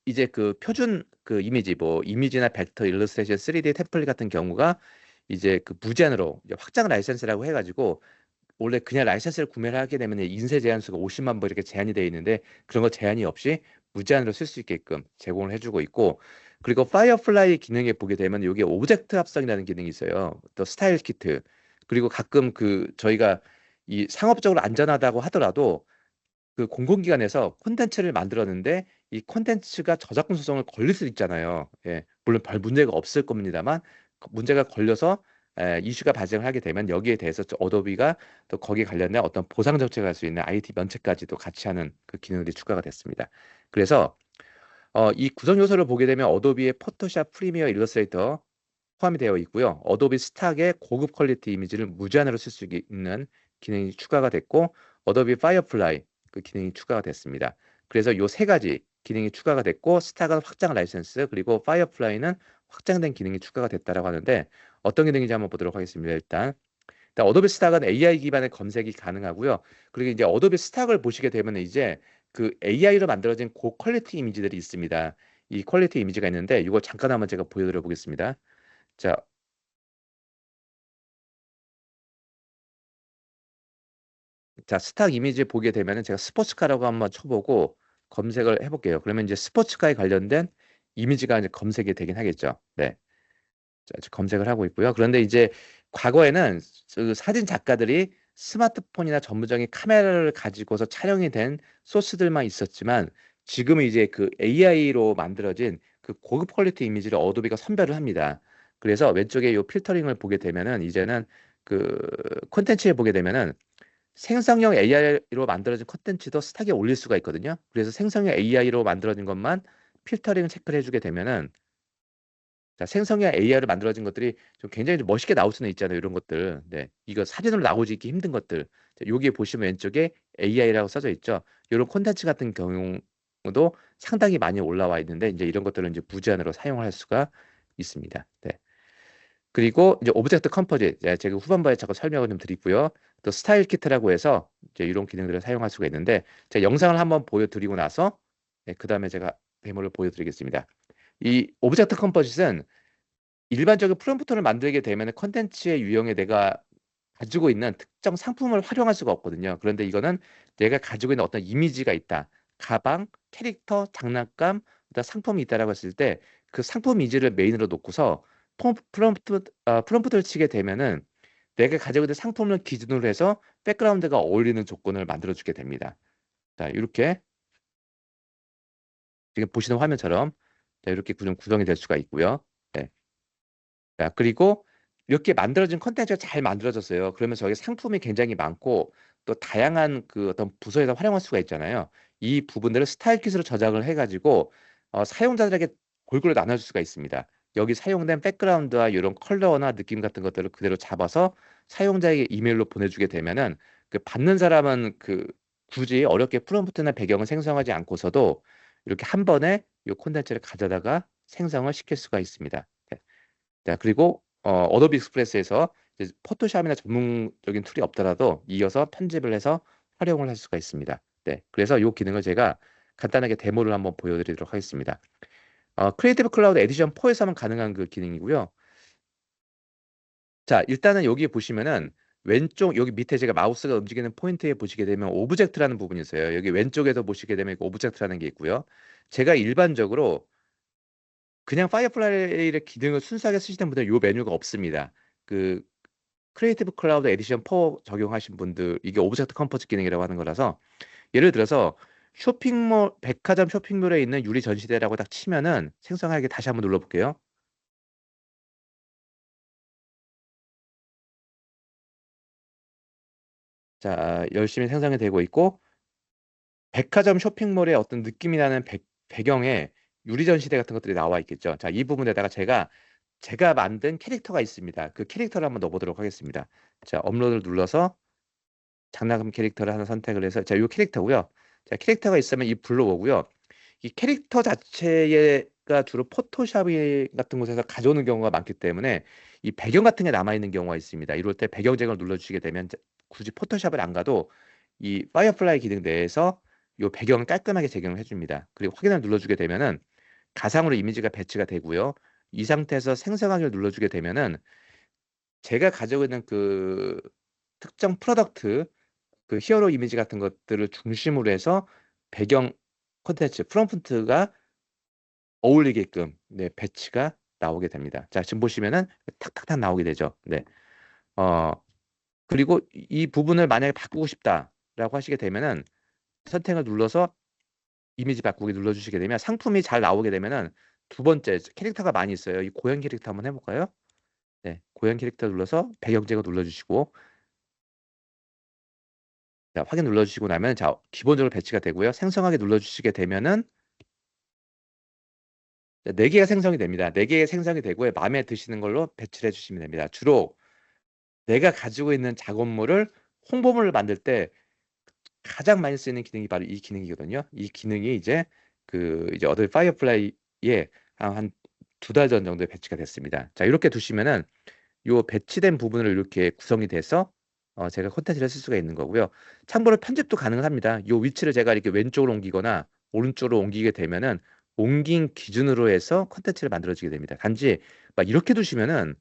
이제 그 표준 그 이미지, 뭐 이미지나 벡터, 일러스트레이션, 3D 템플릿 같은 경우가 이제 그 무제한으로 이제 확장 라이선스라고 해가지고, 원래 그냥 라이선스를 구매를 하게 되면 인쇄 제한수가 50만 부 이렇게 제한이 되어 있는데, 그런 거 제한이 없이 무제한으로 쓸 수 있게끔 제공을 해주고 있고, 그리고 파이어플라이 기능에 보게 되면 여기에 오브젝트 합성이라는 기능이 있어요. 또 스타일 키트, 그리고 가끔 그 저희가 이 상업적으로 안전하다고 하더라도 그 공공기관에서 콘텐츠를 만들었는데 이 콘텐츠가 저작권 소송을 걸릴 수 있잖아요. 예, 물론 별 문제가 없을 겁니다만 문제가 걸려서 이슈가 발생을 하게 되면 여기에 대해서 어도비가 또 거기에 관련된 어떤 보상 정책을 할 수 있는 IT 면책까지도 같이 하는 그 기능들이 추가가 됐습니다. 그래서 이 구성 요소를 보게 되면 어도비의 포토샵, 프리미어, 일러스트레이터 포함이 되어 있고요. 어도비 스탁의 고급 퀄리티 이미지를 무제한으로 쓸 수 있는 기능이 추가가 됐고, 어도비 파이어플라이 그 기능이 추가가 됐습니다. 그래서 이 세 가지 기능이 추가가 됐고, 스탁은 확장 라이센스, 그리고 파이어플라이는 확장된 기능이 추가가 됐다라고 하는데, 어떤 기능인지 한번 보도록 하겠습니다. 일단 어도비 스탁은 AI 기반의 검색이 가능하고요. 그리고 이제 어도비 스탁을 보시게 되면 이제 그 AI로 만들어진 고퀄리티 이미지들이 있습니다. 이 퀄리티 이미지가 있는데 이거 잠깐 한번 제가 보여드려 보겠습니다. 자, 스탁 이미지 보게 되면은 제가 스포츠카라고 한번 쳐보고 검색을 해볼게요. 그러면 이제 스포츠카에 관련된 이미지가 이제 검색이 되긴 하겠죠. 네. 자, 이제 검색을 하고 있고요. 그런데 이제 과거에는 그 사진 작가들이 스마트폰이나 전문적인 카메라를 가지고서 촬영이 된 소스들만 있었지만, 지금은 이제 그 AI로 만들어진 그 고급 퀄리티 이미지를 어도비가 선별을 합니다. 그래서 왼쪽에 이 필터링을 보게 되면은 이제는 그 콘텐츠에 보게 되면은 생성형 AI로 만들어진 콘텐츠도 스탁에 올릴 수가 있거든요. 그래서 생성형 AI로 만들어진 것만 필터링 체크를 해주게 되면은, 자, 생성형 AI로 만들어진 것들이 좀 굉장히 좀 멋있게 나올 수는 있잖아요. 이런 것들. 네. 이거 사진으로 나오기 힘든 것들. 자, 여기에 보시면 왼쪽에 AI라고 써져 있죠. 이런 콘텐츠 같은 경우도 상당히 많이 올라와 있는데, 이제 이런 것들은 이제 무제한으로 사용할 수가 있습니다. 네. 그리고 이제 오브젝트 컴포짓, 제가 후반부에 잠깐 설명을 좀 드리고요. 또 스타일 키트라고 해서 이제 이런 기능들을 사용할 수가 있는데, 제가 영상을 한번 보여드리고 나서 그 다음에 제가 데모를 보여드리겠습니다. 이 오브젝트 컴포짓은 일반적인 프롬프트를 만들게 되면 컨텐츠의 유형에 내가 가지고 있는 특정 상품을 활용할 수가 없거든요. 그런데 이거는 내가 가지고 있는 어떤 이미지가 있다. 가방, 캐릭터, 장난감, 그다음 상품이 있다라고 했을 때 그 상품 이미지를 메인으로 놓고서 프롬프트를 치게 되면은 내가 가지고 있는 상품을 기준으로 해서 백그라운드가 어울리는 조건을 만들어 주게 됩니다. 자, 이렇게 지금 보시는 화면처럼 자, 이렇게 구성이 될 수가 있고요. 네. 자, 그리고 이렇게 만들어진 콘텐츠가 잘 만들어졌어요. 그러면 저희 상품이 굉장히 많고 또 다양한 그 어떤 부서에서 활용할 수가 있잖아요. 이 부분들을 스타일 킷으로 저장을 해가지고 사용자들에게 골고루 나눠줄 수가 있습니다. 여기 사용된 백그라운드와 이런 컬러나 느낌 같은 것들을 그대로 잡아서 사용자에게 이메일로 보내주게 되면은 그 받는 사람은 그 굳이 어렵게 프롬프트나 배경을 생성하지 않고서도 이렇게 한 번에 이 콘텐츠를 가져다가 생성을 시킬 수가 있습니다. 네. 자, 그리고 어도비 익스프레스에서 이제 포토샵이나 전문적인 툴이 없더라도 이어서 편집을 해서 활용을 할 수가 있습니다. 네, 그래서 이 기능을 제가 간단하게 데모를 한번 보여드리도록 하겠습니다. 크리에이티브 클라우드 에디션 4에서만 가능한 그 기능이고요. 자, 일단은 여기 보시면은 왼쪽 여기 밑에 제가 마우스가 움직이는 포인트에 보시게 되면 오브젝트라는 부분이 있어요. 여기 왼쪽에서 보시게 되면 오브젝트라는 게 있고요. 제가 일반적으로 그냥 파이어플라이의 기능을 순수하게 쓰시는 분들은 이 메뉴가 없습니다. 그 크리에이티브 클라우드 에디션 4 적용하신 분들, 이게 오브젝트 컴포즈 기능이라고 하는 거라서, 예를 들어서 쇼핑몰 백화점 쇼핑몰에 있는 유리 전시대라고 딱 치면은 생성하게 다시 한번 눌러볼게요. 자, 열심히 생성이 되고 있고, 백화점 쇼핑몰의 어떤 느낌이 나는 배경에 유리전 시대 같은 것들이 나와 있겠죠. 자, 이 부분에다가 제가 만든 캐릭터가 있습니다. 그 캐릭터를 한번 넣어보도록 하겠습니다. 자, 업로드를 눌러서 장난감 캐릭터를 하나 선택을 해서, 자, 이 캐릭터고요. 자, 캐릭터가 있으면 이 불러오고요. 이 캐릭터 자체가 주로 포토샵 같은 곳에서 가져오는 경우가 많기 때문에 이 배경 같은 게 남아있는 경우가 있습니다. 이럴 때 배경 제거를 눌러주시게 되면 굳이 포토샵을 안 가도 이 파이어플라이 기능 내에서 이 배경을 깔끔하게 제공을 해줍니다. 그리고 확인을 눌러주게 되면은 가상으로 이미지가 배치가 되고요. 이 상태에서 생성하기를 눌러주게 되면은 제가 가지고 있는 그 특정 프로덕트, 그 히어로 이미지 같은 것들을 중심으로 해서 배경 콘텐츠, 프롬프트가 어울리게끔 네, 배치가 나오게 됩니다. 자, 지금 보시면은 탁탁탁 나오게 되죠. 네. 어, 그리고 이 부분을 만약에 바꾸고 싶다라고 하시게 되면은 선택을 눌러서 이미지 바꾸기 눌러주시게 되면 상품이 잘 나오게 되면은 두 번째 캐릭터가 많이 있어요. 이 고양 캐릭터 한번 해볼까요? 네, 고양 캐릭터 눌러서 배경 제거 눌러주시고, 자, 확인 눌러주시고 나면 자, 기본적으로 배치가 되고요. 생성하기 눌러주시게 되면은 4개가 생성이 됩니다. 4개가 생성이 되고요. 마음에 드시는 걸로 배치를 해주시면 됩니다. 주로 내가 가지고 있는 작업물을 홍보물을 만들 때 가장 많이 쓰이는 기능이 바로 이 기능이거든요. 이 기능이 이제 어도비 파이어플라이에 한 2달 전 정도에 배치가 됐습니다. 자, 이렇게 두시면은 요 배치된 부분을 이렇게 구성이 돼서 제가 콘텐츠를 쓸 수가 있는 거고요. 참고로 편집도 가능합니다. 요 위치를 제가 이렇게 왼쪽으로 옮기거나 오른쪽으로 옮기게 되면은 옮긴 기준으로 해서 콘텐츠를 만들어지게 됩니다. 단지 막 이렇게 두시면은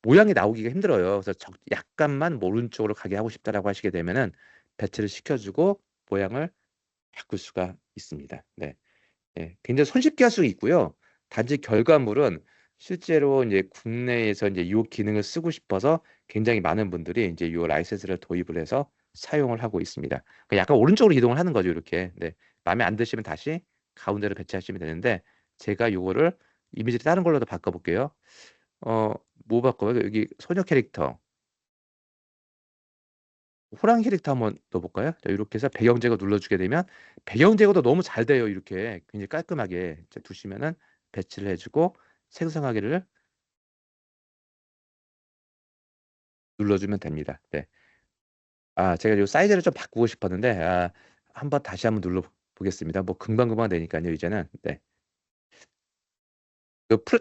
모양이 나오기가 힘들어요. 그래서 약간만 뭐 오른쪽으로 가게 하고 싶다라고 하시게 되면은 배치를 시켜주고 모양을 바꿀 수가 있습니다. 네. 예, 굉장히 손쉽게 할 수 있고요. 단지 결과물은 실제로 이제 국내에서 이제 이 기능을 쓰고 싶어서 굉장히 많은 분들이 이제 이 라이센스를 도입을 해서 사용을 하고 있습니다. 약간 오른쪽으로 이동을 하는 거죠, 이렇게. 네. 마음에 안 드시면 다시 가운데로 배치하시면 되는데 제가 요거를 이미지를 다른 걸로도 바꿔볼게요. 어, 뭐 바꿔요? 여기 소녀 캐릭터, 호랑이 캐릭터 한번 넣어볼까요? 자, 이렇게 해서 배경 제거 눌러주게 되면 배경 제거도 너무 잘 돼요. 이렇게 굉장히 깔끔하게 두시면은 배치를 해주고 생성하기를 눌러주면 됩니다. 네. 아, 제가 이 사이즈를 좀 바꾸고 싶었는데 한번 다시 한번 눌러보겠습니다. 뭐 금방금방 되니까요, 이제는. 네.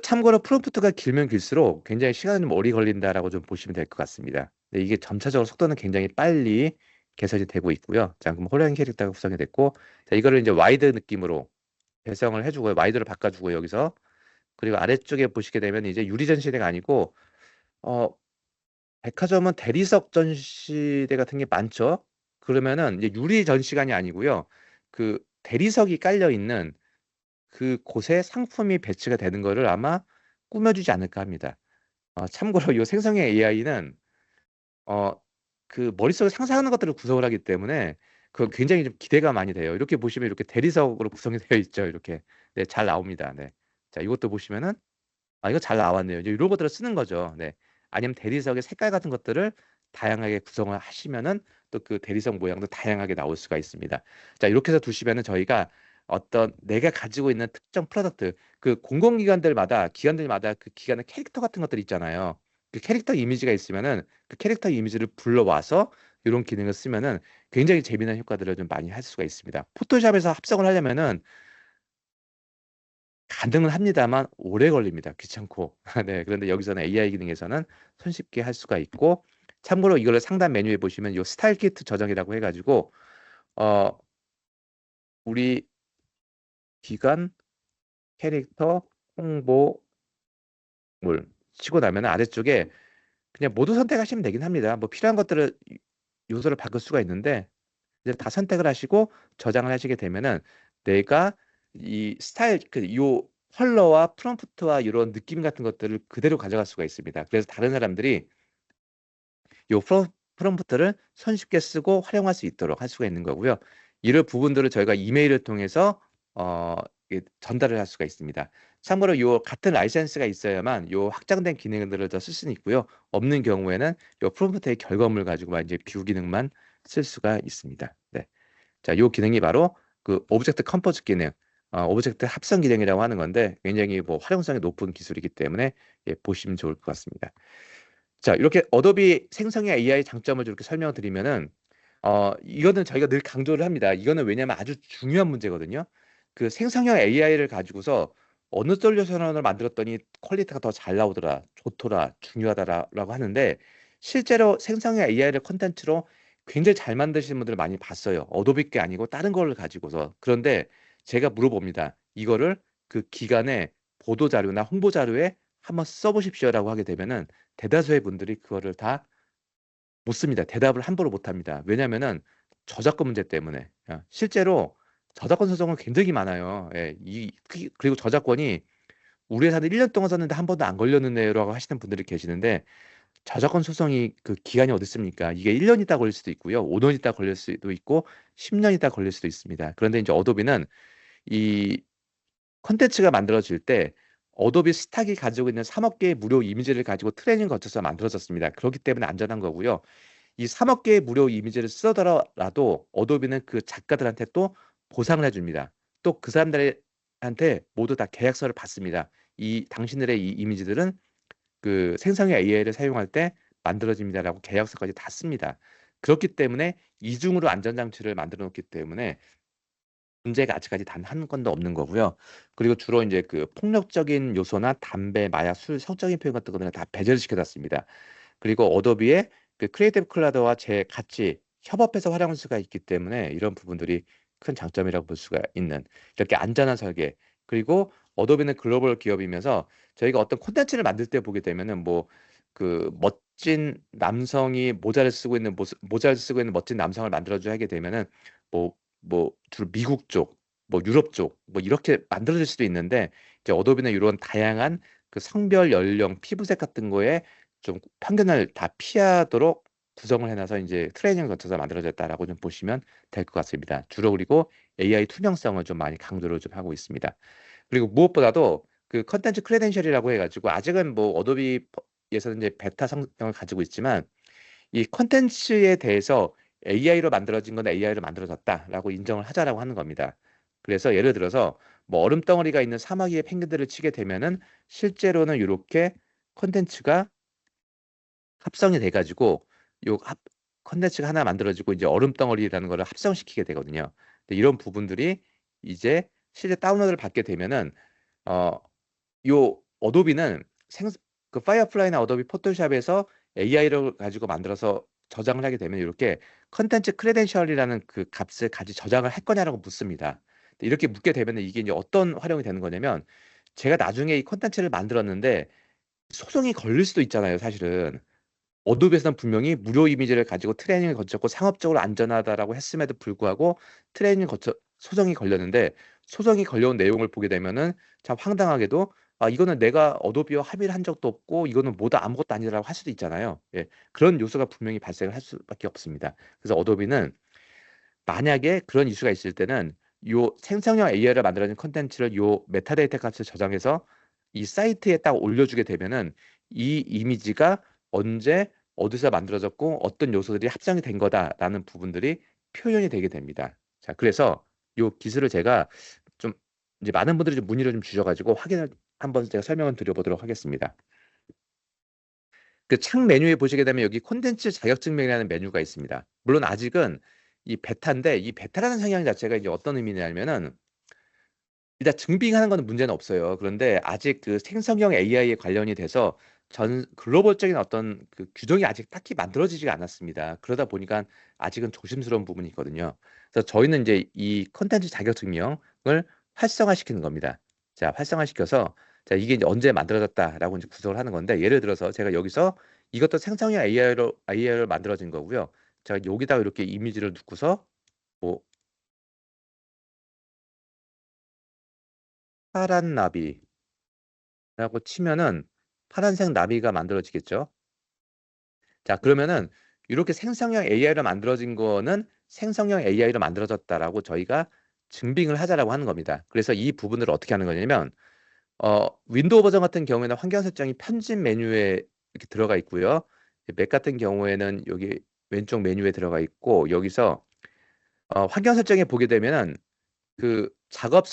참고로 프롬프트가 길면 길수록 굉장히 시간이 좀 오래 걸린다라고 좀 보시면 될 것 같습니다. 네, 이게 점차적으로 속도는 굉장히 빨리 개선이 되고 있고요. 자, 그럼 호랑이 캐릭터가 구성이 됐고, 자, 이거를 이제 와이드 느낌으로 배성을 해주고요. 와이드로 바꿔주고 여기서 그리고 아래쪽에 보시게 되면 이제 유리 전시대가 아니고 어 백화점은 대리석 전시대 같은 게 많죠. 그러면은 이제 유리 전시관이 아니고요. 그 대리석이 깔려 있는 그 곳에 상품이 배치가 되는 거를 아마 꾸며주지 않을까 합니다. 참고로 이 생성의 AI는 어, 그 머릿속에 상상하는 것들을 구성을 하기 때문에 그 굉장히 좀 기대가 많이 돼요. 이렇게 보시면 이렇게 대리석으로 구성이 되어 있죠. 이렇게. 네, 잘 나옵니다. 네. 자, 이것도 보시면은 이거 잘 나왔네요. 이제 이런 것들을 쓰는 거죠. 네. 아니면 대리석의 색깔 같은 것들을 다양하게 구성을 하시면은 또 그 대리석 모양도 다양하게 나올 수가 있습니다. 자, 이렇게 해서 두시면은 저희가 어떤 내가 가지고 있는 특정 프로덕트, 그 기관들마다 그 기관의 캐릭터 같은 것들 있잖아요. 그 캐릭터 이미지가 있으면은 그 캐릭터 이미지를 불러와서 이런 기능을 쓰면은 굉장히 재미난 효과들을 좀 많이 할 수가 있습니다. 포토샵에서 합성을 하려면은 가능은 합니다만 오래 걸립니다. 귀찮고. 네, 그런데 여기서는 AI 기능에서는 손쉽게 할 수가 있고 참고로 이거를 상단 메뉴에 보시면 이 스타일 키트 저장이라고 해가지고 어 우리 기관 캐릭터 홍보물 치고 나면 아래쪽에 그냥 모두 선택하시면 되긴 합니다. 뭐 필요한 것들을 요소를 바꿀 수가 있는데 이제 다 선택을 하시고 저장을 하시게 되면은 내가 이 스타일 요 컬러와 프롬프트와 이런 느낌 같은 것들을 그대로 가져갈 수가 있습니다. 그래서 다른 사람들이 요 프롬프트를 손쉽게 쓰고 활용할 수 있도록 할 수가 있는 거고요. 이런 부분들을 저희가 이메일을 통해서 전달을 할 수가 있습니다. 참고로 요 같은 라이센스가 있어야만 요 확장된 기능들을 더 쓸 수는 있고요. 없는 경우에는 요 프롬프트의 결과물 가지고만 이제 뷰 기능만 쓸 수가 있습니다. 네. 자, 요 기능이 바로 그 오브젝트 컴포즈 기능, 오브젝트 합성 기능이라고 하는 건데 굉장히 뭐 활용성이 높은 기술이기 때문에 예, 보시면 좋을 것 같습니다. 자, 이렇게 어도비 생성형 AI 장점을 이렇게 설명을 드리면은 이거는 저희가 늘 강조를 합니다. 이거는 왜냐면 아주 중요한 문제거든요. 그 생성형 AI를 가지고서 어느 솔루션을 만들었더니 퀄리티가 더 잘 나오더라, 좋더라, 중요하다라고 하는데 실제로 생성형 AI를 콘텐츠로 굉장히 잘 만드시는 분들을 많이 봤어요. 어도비 게 아니고 다른 걸 가지고서. 그런데 제가 물어봅니다. 이거를 그 기관의 보도 자료나 홍보 자료에 한번 써보십시오라고 하게 되면은 대다수의 분들이 그거를 다 못 씁니다. 대답을 함부로 못 합니다. 왜냐면은 저작권 문제 때문에. 실제로 저작권 소송은 굉장히 많아요. 예, 그리고 저작권이 우리 회사는 1년 동안 썼는데 한 번도 안 걸렸는데요라고 하시는 분들이 계시는데 저작권 소송이 그 기간이 어디 있습니까? 이게 1년 있다 걸릴 수도 있고요. 5년 있다 걸릴 수도 있고 10년 있다 걸릴 수도 있습니다. 그런데 이제 어도비는 이 콘텐츠가 만들어질 때 어도비 스탁이 가지고 있는 3억 개의 무료 이미지를 가지고 트레이닝 거쳐서 만들어졌습니다. 그렇기 때문에 안전한 거고요. 이 3억 개의 무료 이미지를 쓰더라도 어도비는 그 작가들한테 또 보상을 해줍니다. 또 그 사람들한테 모두 다 계약서를 받습니다. 이 당신들의 이 이미지들은 그 생성형 AI를 사용할 때 만들어집니다라고 계약서까지 다 씁니다. 그렇기 때문에 이중으로 안전장치를 만들어 놓기 때문에 문제가 아직까지 단 한 건도 없는 거고요. 그리고 주로 이제 그 폭력적인 요소나 담배, 마약, 술, 성적인 표현 같은 거는 다 배제를 시켜놨습니다. 그리고 어도비의 그 크리에이티브 클라우드와 제 같이 협업해서 활용할 수가 있기 때문에 이런 부분들이 큰 장점이라고 볼 수가 있는 이렇게 안전한 설계. 그리고 어도비는 글로벌 기업이면서 저희가 어떤 콘텐츠를 만들 때 보게 되면은 뭐 그 멋진 남성이 모자를 쓰고 있는 멋진 남성을 만들어줘야 하게 되면은 주로 미국 쪽, 뭐 유럽 쪽, 뭐 이렇게 만들어질 수도 있는데 이제 어도비는 이런 다양한 그 성별, 연령, 피부색 같은 거에 좀 편견을 다 피하도록 구성을 해놔서 이제 트레이닝을 거쳐서 만들어졌다라고 좀 보시면 될 것 같습니다. 주로 그리고 AI 투명성을 좀 많이 강조를 좀 하고 있습니다. 그리고 무엇보다도 그 컨텐츠 크레덴셜이라고 해가지고 아직은 뭐 어도비에서는 이제 베타 성능을 가지고 있지만 이 컨텐츠에 대해서 AI로 만들어진 건 AI로 만들어졌다라고 인정을 하자라고 하는 겁니다. 그래서 예를 들어서 뭐 얼음덩어리가 있는 사막 위에 펭귄들을 치게 되면은 실제로는 이렇게 컨텐츠가 합성이 돼가지고 요 컨텐츠가 하나 만들어지고 이제 얼음덩어리라는 거를 합성시키게 되거든요. 근데 이런 부분들이 이제 실제 다운로드를 받게 되면은 어, 요 어도비는 그 파이어플라이나 어도비 포토샵에서 AI를 가지고 만들어서 저장을 하게 되면 이렇게 컨텐츠 크레덴셜이라는 그 값을 가지 저장을 할 거냐라고 묻습니다. 이렇게 묻게 되면 이게 이제 어떤 활용이 되는 거냐면 제가 나중에 이 컨텐츠를 만들었는데 소송이 걸릴 수도 있잖아요, 사실은. 어도비에서는 분명히 무료 이미지를 가지고 트레이닝을 거쳤고 상업적으로 안전하다라고 했음에도 불구하고 트레이닝 거쳐 소송이 걸렸는데 소송이 걸려온 내용을 보게 되면은 참 황당하게도 이거는 내가 어도비와 합의를 한 적도 없고 이거는 뭐다 아무것도 아니라고 할 수도 있잖아요. 예. 그런 요소가 분명히 발생을 할 수밖에 없습니다. 그래서 어도비는 만약에 그런 이슈가 있을 때는 요 생성형 AI를 만들어진 컨텐츠를 요 메타데이터 값을 저장해서 이 사이트에 딱 올려주게 되면은 이 이미지가 언제 어디서 만들어졌고 어떤 요소들이 합성이 된 거다라는 부분들이 표현이 되게 됩니다. 자, 그래서 요 기술을 제가 좀 이제 많은 분들이 좀 문의를 좀 주셔가지고 확인을 한번 제가 설명을 드려보도록 하겠습니다. 그 창 메뉴에 보시게 되면 여기 콘텐츠 자격증명이라는 메뉴가 있습니다. 물론 아직은 이 베타인데 이 베타라는 성향 자체가 이제 어떤 의미냐면은 일단 증빙하는 거는 문제는 없어요. 그런데 아직 그 생성형 AI에 관련이 돼서 전 글로벌적인 어떤 그 규정이 아직 딱히 만들어지지가 않았습니다. 그러다 보니까 아직은 조심스러운 부분이 있거든요. 그래서 저희는 이제 이 콘텐츠 자격증명을 활성화시키는 겁니다. 자, 활성화시켜서 자, 이게 이제 언제 만들어졌다라고 이제 구성을 하는 건데 예를 들어서 제가 여기서 이것도 생성형 AI로 만들어진 거고요. 제가 여기다가 이렇게 이미지를 넣고서 뭐 파란 나비 라고 치면은 파란색 나비가 만들어지겠죠. 자, 그러면은 이렇게 생성형 AI로 만들어진 거는 생성형 AI로 만들어졌다라고 저희가 증빙을 하자라고 하는 겁니다. 그래서 이 부분을 어떻게 하는 거냐면 윈도우 버전 같은 경우에는 환경 설정이 편집 메뉴에 이렇게 들어가 있고요. 맥 같은 경우에는 여기 왼쪽 메뉴에 들어가 있고 여기서 환경 설정에 보게 되면은 그 작업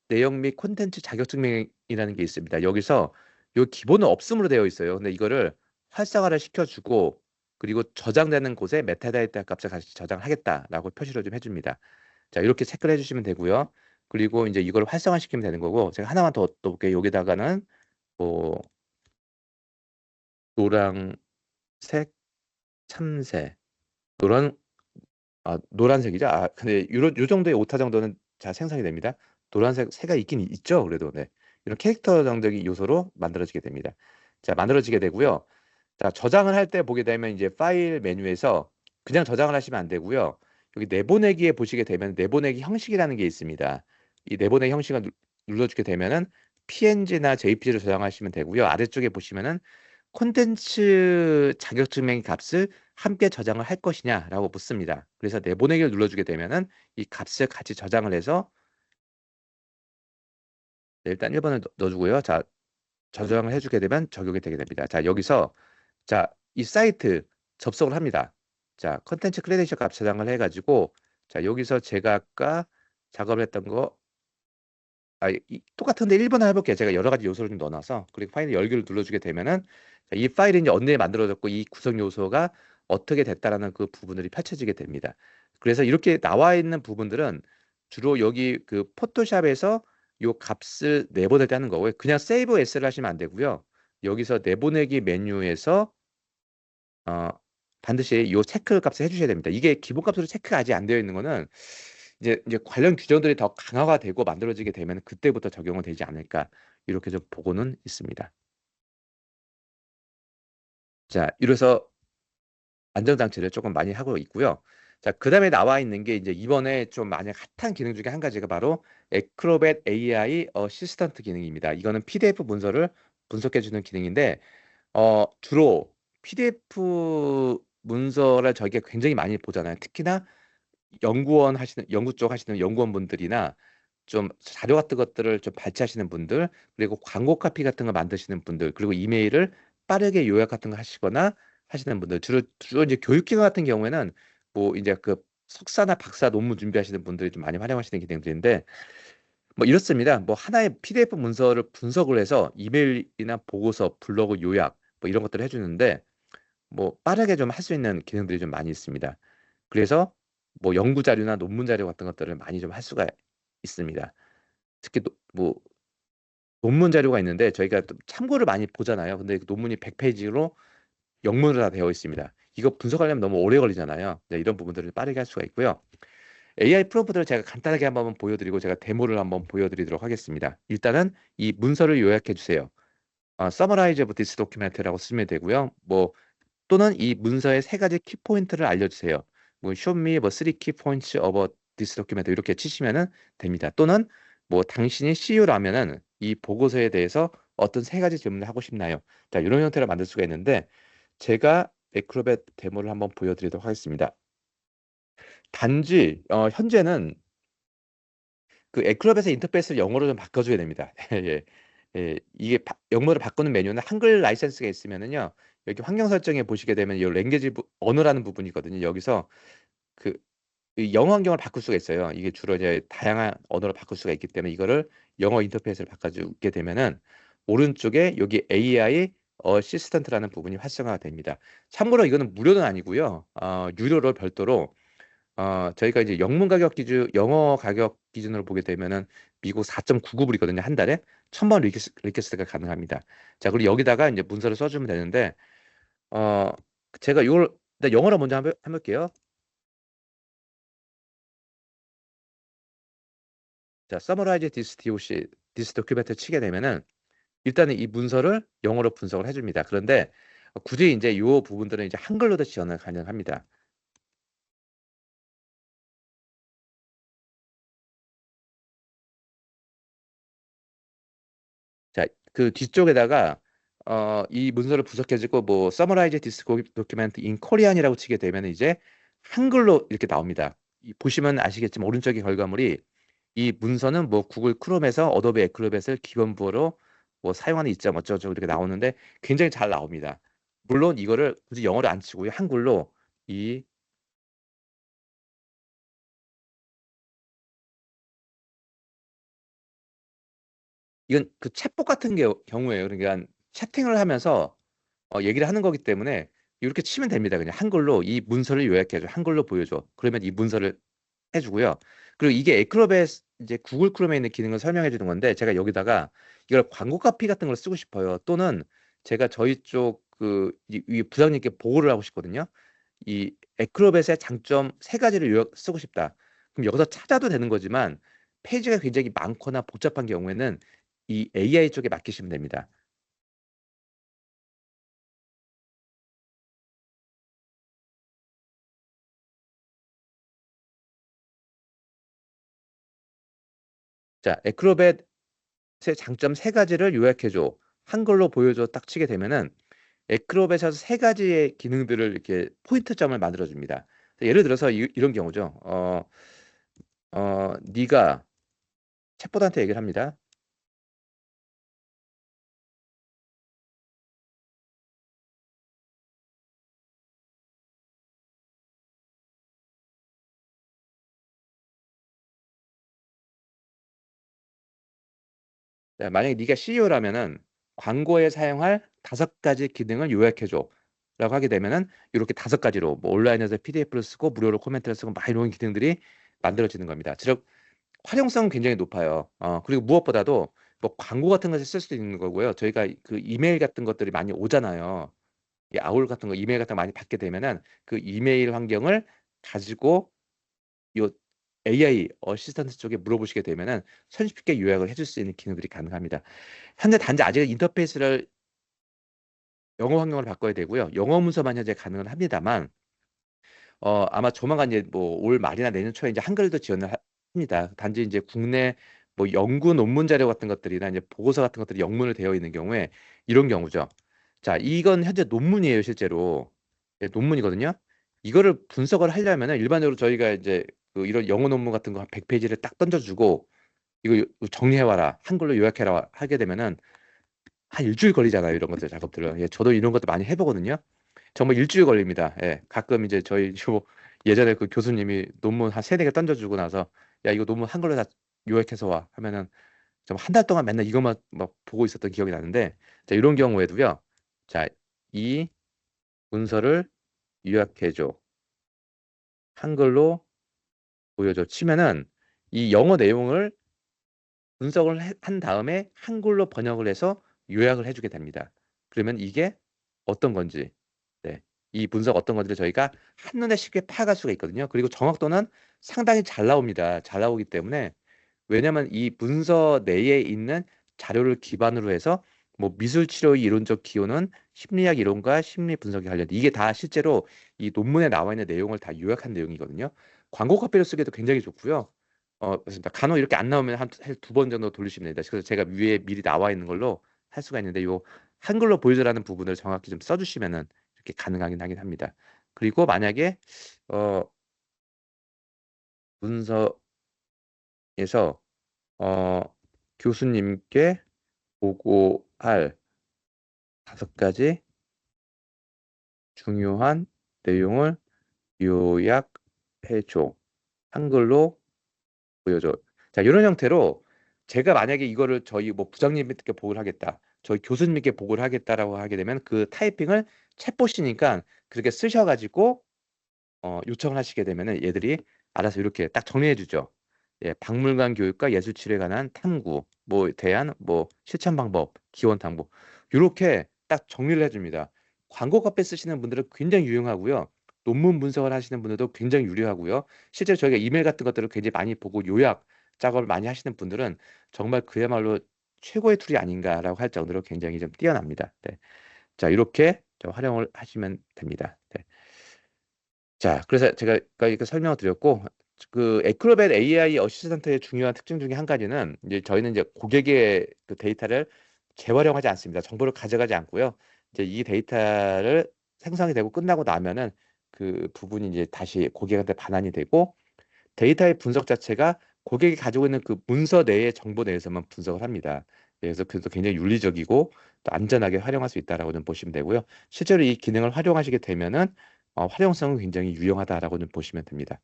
내용 및 콘텐츠 자격증명이라는 게 있습니다. 여기서 요 기본은 없음으로 되어 있어요. 근데 이거를 활성화를 시켜주고 그리고 저장되는 곳에 메타데이터 값을 같이 저장하겠다라고 표시를 좀 해줍니다. 자, 이렇게 체크를 해주시면 되고요. 그리고 이제 이걸 활성화시키면 되는 거고 제가 하나만 더 넣어볼게요. 여기다가는 뭐 노란색 참새 노란 노란색이죠. 근데 요 정도의 오타 정도는 잘 생성이 됩니다. 노란색 새가 있긴 있죠. 그래도 네. 이런 캐릭터적인 요소로 만들어지게 됩니다. 자, 만들어지게 되고요. 자, 저장을 할 때 보게 되면 이제 파일 메뉴에서 그냥 저장을 하시면 안 되고요. 여기 내보내기에 보시게 되면 내보내기 형식이라는 게 있습니다. 이 내보내기 형식을 눌러주게 되면은 PNG나 JPG로 저장하시면 되고요. 아래쪽에 보시면은 콘텐츠 자격증명 값을 함께 저장을 할 것이냐라고 묻습니다. 그래서 내보내기를 눌러주게 되면은 이 값을 같이 저장을 해서 네, 일단 1번을 넣어주고요. 자, 저장을 해주게 되면 적용이 되게 됩니다. 자, 여기서 자, 이 사이트 접속을 합니다. 자, 컨텐츠 크레덴셜 값 저장을 해가지고 자, 여기서 제가 아까 작업을 했던 거 똑같은데 1번을 해볼게요. 제가 여러 가지 요소를 좀 넣어놔서 그리고 파일 열기를 눌러주게 되면은 자, 이 파일이 이제 언제 만들어졌고 이 구성 요소가 어떻게 됐다라는 그 부분들이 펼쳐지게 됩니다. 그래서 이렇게 나와 있는 부분들은 주로 여기 그 포토샵에서 요 값을 내보낼 때 하는 거고요. 그냥 세이브 S를 하시면 안 되고요. 여기서 내보내기 메뉴에서 어, 반드시 요 체크 값을 해주셔야 됩니다. 이게 기본 값으로 체크가 아직 안 되어 있는 거는 이제 관련 규정들이 더 강화가 되고 만들어지게 되면 그때부터 적용은 되지 않을까 이렇게 좀 보고는 있습니다. 자, 이래서 안전장치를 조금 많이 하고 있고요. 자, 그 다음에 나와 있는 게 이제 이번에 좀 많이 핫한 기능 중에 한 가지가 바로 에크로벳 AI 어시스턴트 기능입니다. 이거는 PDF 문서를 분석해주는 기능인데 주로 PDF 문서를 저희가 굉장히 많이 보잖아요. 특히나 연구 쪽 하시는 연구원분들이나 좀 자료 같은 것들을 좀 발췌하시는 분들, 그리고 광고 카피 같은 거 만드시는 분들, 그리고 이메일을 빠르게 요약 같은 거 하시거나 하시는 분들, 주로 이제 교육기관 같은 경우에는 뭐 이제 그 석사나 박사 논문 준비하시는 분들이 좀 많이 활용하시는 기능들인데, 뭐 이렇습니다. 뭐 하나의 PDF 문서를 분석을 해서 이메일이나 보고서, 블로그 요약, 뭐 이런 것들을 해주는데, 뭐 빠르게 좀 할 수 있는 기능들이 좀 많이 있습니다. 그래서 뭐 연구 자료나 논문 자료 같은 것들을 많이 좀 할 수가 있습니다. 특히 뭐 논문 자료가 있는데 저희가 또 참고를 많이 보잖아요. 근데 그 논문이 100페이지로 영문으로 다 되어 있습니다. 이거 분석하려면 너무 오래 걸리잖아요. 네, 이런 부분들을 빠르게 할 수가 있고요. AI 프롬프트를 제가 간단하게 한번 보여드리고 제가 데모를 한번 보여드리도록 하겠습니다. 일단은 이 문서를 요약해 주세요. Summarize of this document라고 쓰면 되고요. 뭐 또는 이 문서의 세 가지 키포인트를 알려주세요. 뭐 show me 뭐 three key points of this document 이렇게 치시면은 됩니다. 또는 뭐 당신이 CEO라면은 이 보고서에 대해서 어떤 세 가지 질문을 하고 싶나요? 자, 이런 형태로 만들 수가 있는데 제가 에크로벳 데모를 한번 보여드리도록 하겠습니다. 단지 현재는 그 에크로벳의 인터페이스를 영어로 좀 바꿔줘야 됩니다. 예, 예, 이게 영어를 바꾸는 메뉴는 한글 라이센스가 있으면은요. 여기 환경 설정에 보시게 되면 이 랭귀지 언어라는 부분이거든요. 여기서 그 이 영어 환경을 바꿀 수가 있어요. 이게 주로 이제 다양한 언어로 바꿀 수가 있기 때문에 이거를 영어 인터페이스를 바꿔주게 되면은 오른쪽에 여기 AI 어시스턴트라는 부분이 활성화가 됩니다. 참고로 이거는 무료는 아니고요. 유료로 별도로 저희가 이제 영어 가격 기준으로 보게 되면은 미국 4.99불이거든요. 한 달에 1,000번 리퀘스트가 가능합니다. 자, 그리고 여기다가 이제 문서를 써주면 되는데, 어, 제가 이걸 일단 영어로 먼저 해볼게요. 자, summarize this document 치게 되면은 일단은 이 문서를 영어로 분석을 해줍니다. 그런데 굳이 이제 이 부분들은 이제 한글로도 지원을 가능합니다. 자, 그 뒤쪽에다가 이 문서를 분석해주고 뭐 summarize this document in Korean이라고 치게 되면 이제 한글로 이렇게 나옵니다. 보시면 아시겠지만 오른쪽의 결과물이 이 문서는 뭐 구글 크롬에서 어도비 애크로벳을 기본부로 뭐 사용하는 이점 어쩌고저쩌고 이렇게 나오는데 굉장히 잘 나옵니다. 물론 이거를 굳이 영어로 안 치고요. 한글로 이 이건 그 챗봇 같은 경우에요. 그러니까 채팅을 하면서 얘기를 하는 거기 때문에 이렇게 치면 됩니다. 그냥 한글로 이 문서를 요약해줘. 한글로 보여줘. 그러면 이 문서를 해주고요. 그리고 이게 에크로벳 이제 구글 크롬에 있는 기능을 설명해 주는 건데 제가 여기다가 이걸 광고 카피 같은 걸 쓰고 싶어요. 또는 제가 저희 쪽 이 부장님께 보고를 하고 싶거든요. 이 에크로벳의 장점 세 가지를 쓰고 싶다. 그럼 여기서 찾아도 되는 거지만 페이지가 굉장히 많거나 복잡한 경우에는 이 AI 쪽에 맡기시면 됩니다. 자, 에크로벳의 장점 세 가지를 요약해줘. 한글로 보여줘 딱 치게 되면은 에크로벳에서 세 가지의 기능들을 이렇게 포인트점을 만들어줍니다. 예를 들어서 런 경우죠. 네가 챗봇한테 얘기를 합니다. 자, 만약에 네가 CEO라면은 광고에 사용할 5가지 기능을 요약해줘. 라고 하게 되면은 이렇게 5가지로 뭐 온라인에서 PDF를 쓰고 무료로 코멘트를 쓰고 막 이런 기능들이 만들어지는 겁니다. 즉 활용성은 굉장히 높아요. 그리고 무엇보다도 뭐 광고 같은 것에 쓸 수도 있는 거고요. 저희가 그 이메일 같은 것들이 많이 오잖아요. 이 아울 같은 거 이메일 같은 거 많이 받게 되면은 그 이메일 환경을 가지고 요 AI 어시스턴트 쪽에 물어보시게 되면은 손쉽게 요약을 해줄 수 있는 기능들이 가능합니다. 현재 단지 아직 인터페이스를 영어 환경으로 바꿔야 되고요. 영어 문서만 현재 가능은 합니다만 아마 조만간 이제 뭐 올 말이나 내년 초에 이제 한글도 지원을 합니다. 단지 이제 국내 뭐 연구 논문 자료 같은 것들이나 이제 보고서 같은 것들이 영문으로 되어 있는 경우에 이런 경우죠. 자, 이건 현재 논문이에요, 실제로. 예, 논문이거든요. 이거를 분석을 하려면은 일반적으로 저희가 이제 이런 영어 논문 같은 거 한 100페이지를 딱 던져주고 이거 정리해와라, 한글로 요약해라 하게 되면은 한 일주일 걸리잖아요, 이런 것들 작업들은. 예, 저도 이런 것도 많이 해보거든요. 정말 일주일 걸립니다. 예, 가끔 이제 저희 예전에 그 교수님이 논문 한 세네 개 던져주고 나서 야 이거 논문 한글로 다 요약해서 와 하면은 정말 한 달 동안 맨날 이것만 막 보고 있었던 기억이 나는데 자 이런 경우에도요. 자, 이 문서를 요약해줘. 한글로 보여줘. 치면은 이 영어 내용을 분석을 한 다음에 한글로 번역을 해서 요약을 해주게 됩니다. 그러면 이게 어떤 건지, 네, 이 분석 어떤 건지를 저희가 한눈에 쉽게 파악할 수가 있거든요. 그리고 정확도는 상당히 잘 나옵니다. 잘 나오기 때문에 왜냐하면 이 문서 내에 있는 자료를 기반으로 해서 뭐 미술 치료의 이론적 기호는 심리학 이론과 심리 분석에 관련 이게 다 실제로 이 논문에 나와 있는 내용을 다 요약한 내용이거든요. 광고 카피를 쓰기도 굉장히 좋고요. 그렇습니다. 간혹 이렇게 안 나오면 한 두 번 정도 돌리시면 됩니다. 그래서 제가 위에 미리 나와 있는 걸로 할 수가 있는데 요 한글로 보여주라는 부분을 정확히 좀 써주시면은 이렇게 가능하긴 하긴 합니다. 그리고 만약에 어, 문서에서 어, 교수님께 보고할 5가지 중요한 내용을 요약해줘. 한글로 보여줘. 자, 이런 형태로 제가 만약에 이거를 저희 뭐 부장님께 보고를 하겠다. 저희 교수님께 보고를 하겠다라고 하게 되면 그 타이핑을 챗봇이니까 그렇게 쓰셔가지고 요청을 하시게 되면은 얘들이 알아서 이렇게 딱 정리해 주죠. 예, 박물관 교육과 예술 치료에 관한 탐구, 뭐 대안, 뭐 실천 방법, 기원 탐구 이렇게 딱 정리를 해줍니다. 광고 카페 쓰시는 분들은 굉장히 유용하고요. 논문 분석을 하시는 분들도 굉장히 유리하고요. 실제로 저희가 이메일 같은 것들을 굉장히 많이 보고 요약 작업을 많이 하시는 분들은 정말 그야말로 최고의 툴이 아닌가라고 할 정도로 굉장히 좀 뛰어납니다. 네. 자, 이렇게 좀 활용을 하시면 됩니다. 네. 자, 그래서 제가 이렇게 설명을 드렸고, 그 에크로벳 AI 어시스턴트의 중요한 특징 중에 한 가지는 이제 저희는 이제 고객의 그 데이터를 재활용하지 않습니다. 정보를 가져가지 않고요. 이제 이 데이터를 생성이 되고 끝나고 나면은 그 부분이 이제 다시 고객한테 반환이 되고 데이터의 분석 자체가 고객이 가지고 있는 그 문서 내의 정보 내에서만 분석을 합니다. 그래서 굉장히 윤리적이고 또 안전하게 활용할 수 있다라고 좀 보시면 되고요. 실제로 이 기능을 활용하시게 되면은 활용성은 굉장히 유용하다라고 좀 보시면 됩니다.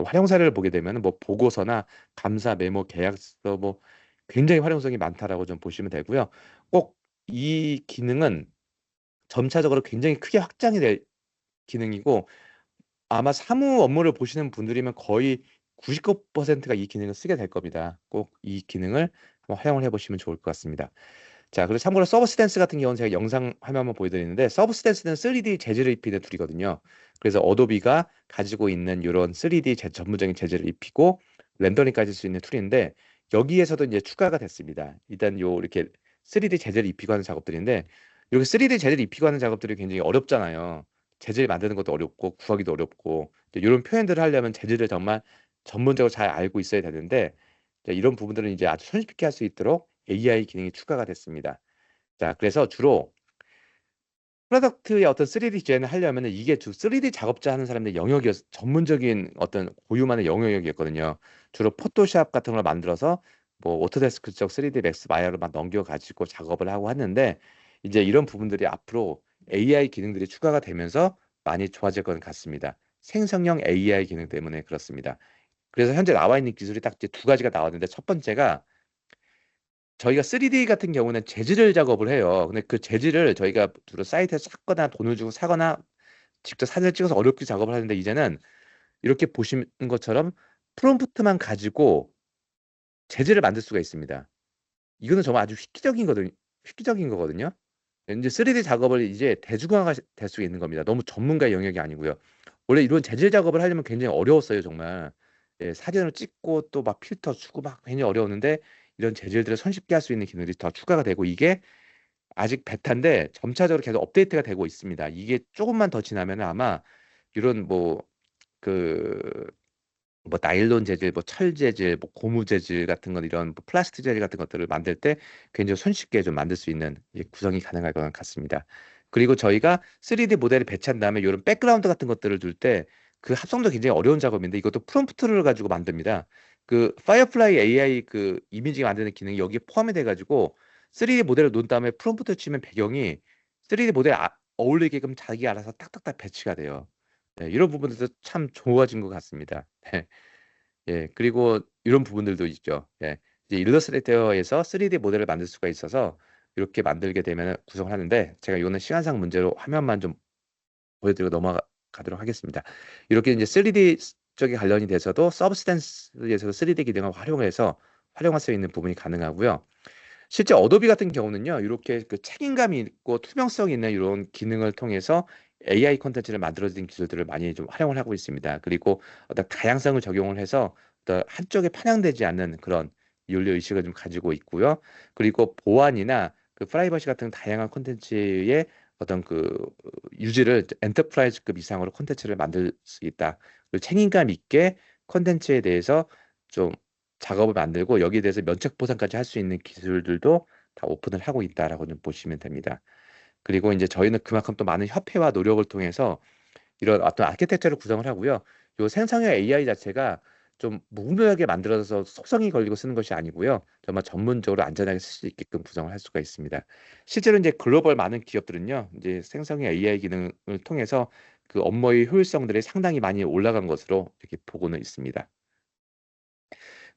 활용 사례를 보게 되면 뭐 보고서나 감사 메모, 계약서 뭐 굉장히 활용성이 많다라고 좀 보시면 되고요. 꼭 이 기능은 점차적으로 굉장히 크게 확장이 될 기능이고 아마 사무 업무를 보시는 분들이면 거의 99%가 이 기능을 쓰게 될 겁니다. 꼭 이 기능을 한번 활용을 해보시면 좋을 것 같습니다. 자, 그리고 참고로 서브스탠스 같은 경우는 제가 영상 화면 한번 보여드리는데 서브스탠스는 3D 재질을 입히는 툴이거든요. 그래서 어도비가 가지고 있는 이런 3D 전문적인 재질을 입히고 렌더링까지 할 수 있는 툴인데 여기에서도 이제 추가가 됐습니다. 일단 요 이렇게 3D 재질을 입히고 하는 작업들인데 이렇게 3D 재질을 입히고 하는 작업들이 굉장히 어렵잖아요. 재질 만드는 것도 어렵고 구하기도 어렵고 이런 표현들을 하려면 재질을 정말 전문적으로 잘 알고 있어야 되는데 이런 부분들은 이제 아주 손쉽게 할 수 있도록 AI 기능이 추가가 됐습니다. 자, 그래서 주로 프로덕트의 어떤 3D 디자인을 하려면은 이게 주 3D 작업자 하는 사람들의 영역이었 전문적인 어떤 고유만의 영역이었거든요. 주로 포토샵 같은 걸 만들어서 뭐 오토데스크 쪽 3D 맥스 마이어로 막 넘겨 가지고 작업을 하고 했는데 이제 이런 부분들이 앞으로 AI 기능들이 추가가 되면서 많이 좋아질 것 같습니다. 생성형 AI 기능 때문에 그렇습니다. 그래서 현재 나와 있는 기술이 딱 이제 두 가지가 나왔는데 첫 번째가 저희가 3D 같은 경우는 재질 작업을 해요. 근데 그 재질을 저희가 주로 사이트에서 샀거나 돈을 주고 사거나 직접 사진을 찍어서 어렵게 작업을 하는데 이제는 이렇게 보시는 것처럼 프롬프트만 가지고 재질을 만들 수가 있습니다. 이거는 정말 아주 획기적인 거거든요. 이제 3D 작업을 이제 대중화가 될 수 있는 겁니다. 너무 전문가의 영역이 아니고요. 원래 이런 재질 작업을 하려면 굉장히 어려웠어요, 정말. 예, 사진을 찍고 또 막 필터 주고 막 굉장히 어려웠는데 이런 재질들을 손쉽게 할 수 있는 기능들이 더 추가가 되고 이게 아직 베타인데 점차적으로 계속 업데이트가 되고 있습니다. 이게 조금만 더 지나면 아마 이런 그 뭐 나일론 재질, 뭐 철 재질, 뭐 고무 재질 같은 건 이런 뭐 플라스틱 재질 같은 것들을 만들 때 굉장히 손쉽게 좀 만들 수 있는 구성이 가능할 것 같습니다. 그리고 저희가 3D 모델을 배치한 다음에 이런 백그라운드 같은 것들을 둘 때 그 합성도 굉장히 어려운 작업인데 이것도 프롬프트를 가지고 만듭니다. 그 파이어플라이 AI 그 이미지 만드는 기능이 여기에 포함이 돼가지고 3D 모델을 놓은 다음에 프롬프트 치면 배경이 3D 모델 어울리게끔 자기 알아서 딱딱딱 배치가 돼요. 네, 이런 부분들도 참 좋아진 것 같습니다. 네. 예, 그리고 이런 부분들도 있죠. 예. 이제 일러스트레이터에서 3D 모델을 만들 수가 있어서 이렇게 만들게 되면 구성을 하는데 제가 이거는 시간상 문제로 화면만 좀 보여드리고 넘어가도록 하겠습니다. 이렇게 이제 3D 쪽에 관련이 돼서도 서브스탠스에서도 3D 기능을 활용해서 활용할 수 있는 부분이 가능하고요. 실제 어도비 같은 경우는요, 이렇게 그 책임감이 있고 투명성 있는 이런 기능을 통해서 AI 콘텐츠를 만들어진 기술들을 많이 좀 활용을 하고 있습니다. 그리고 어떤 다양성을 적용을 해서 어떤 한쪽에 편향되지 않는 그런 윤리 의식을 좀 가지고 있고요. 그리고 보안이나 그 프라이버시 같은 다양한 콘텐츠의 어떤 그 유지를 엔터프라이즈급 이상으로 콘텐츠를 만들 수 있다. 그리고 책임감 있게 콘텐츠에 대해서 좀 작업을 만들고 여기에 대해서 면책 보상까지 할 수 있는 기술들도 다 오픈을 하고 있다라고 좀 보시면 됩니다. 그리고 이제 저희는 그만큼 또 많은 협회와 노력을 통해서 이런 어떤 아키텍처를 구성을 하고요. 요 생성형 AI 자체가 좀 무분별하게 만들어서 속성이 걸리고 쓰는 것이 아니고요. 정말 전문적으로 안전하게 쓸 수 있게끔 구성을 할 수가 있습니다. 실제로 이제 글로벌 많은 기업들은요. 이제 생성형 AI 기능을 통해서 그 업무의 효율성들이 상당히 많이 올라간 것으로 이렇게 보고는 있습니다.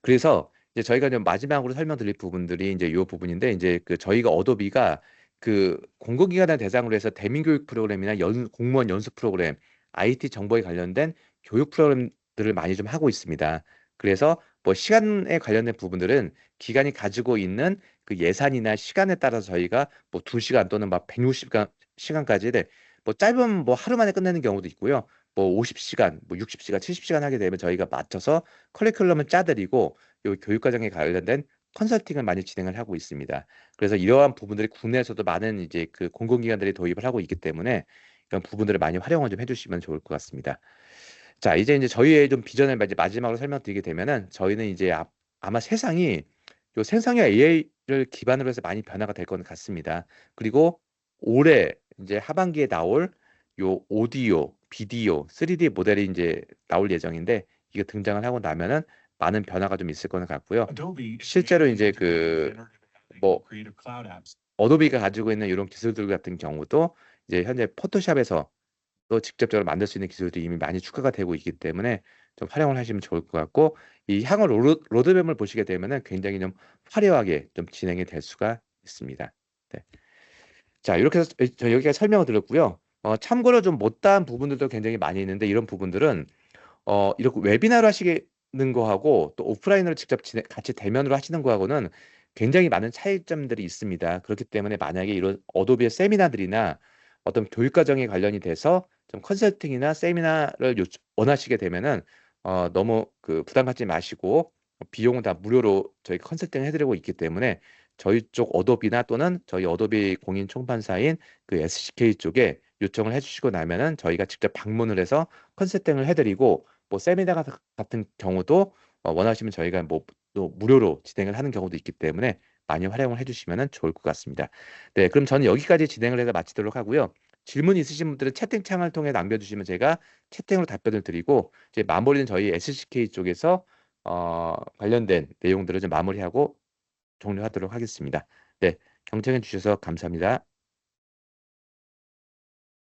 그래서 이제 저희가 좀 마지막으로 설명드릴 부분들이 이제 요 부분인데 이제 그 저희가 어도비가 그 공공기관을 대상으로 해서 대민교육 프로그램이나 공무원 연수 프로그램, IT 정보에 관련된 교육 프로그램들을 많이 좀 하고 있습니다. 그래서 뭐 시간에 관련된 부분들은 기관이 가지고 있는 그 예산이나 시간에 따라서 저희가 뭐 2시간 또는 막 160시간까지 뭐 짧으면 뭐 하루 만에 끝내는 경우도 있고요. 뭐 50시간, 뭐 60시간, 70시간 하게 되면 저희가 맞춰서 커리큘럼을 짜드리고 요 교육 과정에 관련된 컨설팅을 많이 진행을 하고 있습니다. 그래서 이러한 부분들이 국내에서도 많은 이제 그 공공기관들이 도입을 하고 있기 때문에 이런 부분들을 많이 활용을 좀 해주시면 좋을 것 같습니다. 자, 이제 저희의 좀 비전을 이제 마지막으로 설명드리게 되면은 저희는 이제 아마 세상이 요 생성형 AI를 기반으로 해서 많이 변화가 될 것 같습니다. 그리고 올해 이제 하반기에 나올 요 오디오, 비디오, 3D 모델이 이제 나올 예정인데 이게 등장을 하고 나면은 많은 변화가 좀 있을 것 같고요. 실제로 이제 뭐 어도비가 가지고 있는 이런 기술들 같은 경우도 이제 현재 포토샵에서 또 직접적으로 만들 수 있는 기술도 이미 많이 추가가 되고 있기 때문에 좀 활용을 하시면 좋을 것 같고 이 향후 로드맵을 보시게 되면은 굉장히 좀 화려하게 좀 진행이 될 수가 있습니다. 네. 자 이렇게 해서 저 여기까지 설명을 드렸고요. 참고로 좀 못다한 부분들도 굉장히 많이 있는데 이런 부분들은 이렇게 웨비나로 하시는 거하고 또 오프라인으로 직접 같이 대면으로 하시는 거하고는 굉장히 많은 차이점들이 있습니다. 그렇기 때문에 만약에 이런 어도비의 세미나들이나 어떤 교육 과정에 관련이 돼서 좀 컨설팅이나 세미나를 원하시게 되면은 너무 그 부담 갖지 마시고 비용은 다 무료로 저희 컨설팅 해드리고 있기 때문에 저희 쪽 어도비나 또는 저희 어도비 공인 총판사인 그 SCK 쪽에 요청을 해주시고 나면은 저희가 직접 방문을 해서 컨설팅을 해드리고 뭐 세미나 같은 경우도 원하시면 저희가 뭐 또 무료로 진행을 하는 경우도 있기 때문에 많이 활용을 해주시면 좋을 것 같습니다. 네, 그럼 저는 여기까지 진행을 해서 마치도록 하고요. 질문 있으신 분들은 채팅창을 통해 남겨주시면 제가 채팅으로 답변을 드리고 이제 마무리는 저희 SCK 쪽에서 관련된 내용들을 좀 마무리하고 종료하도록 하겠습니다. 네, 경청해 주셔서 감사합니다.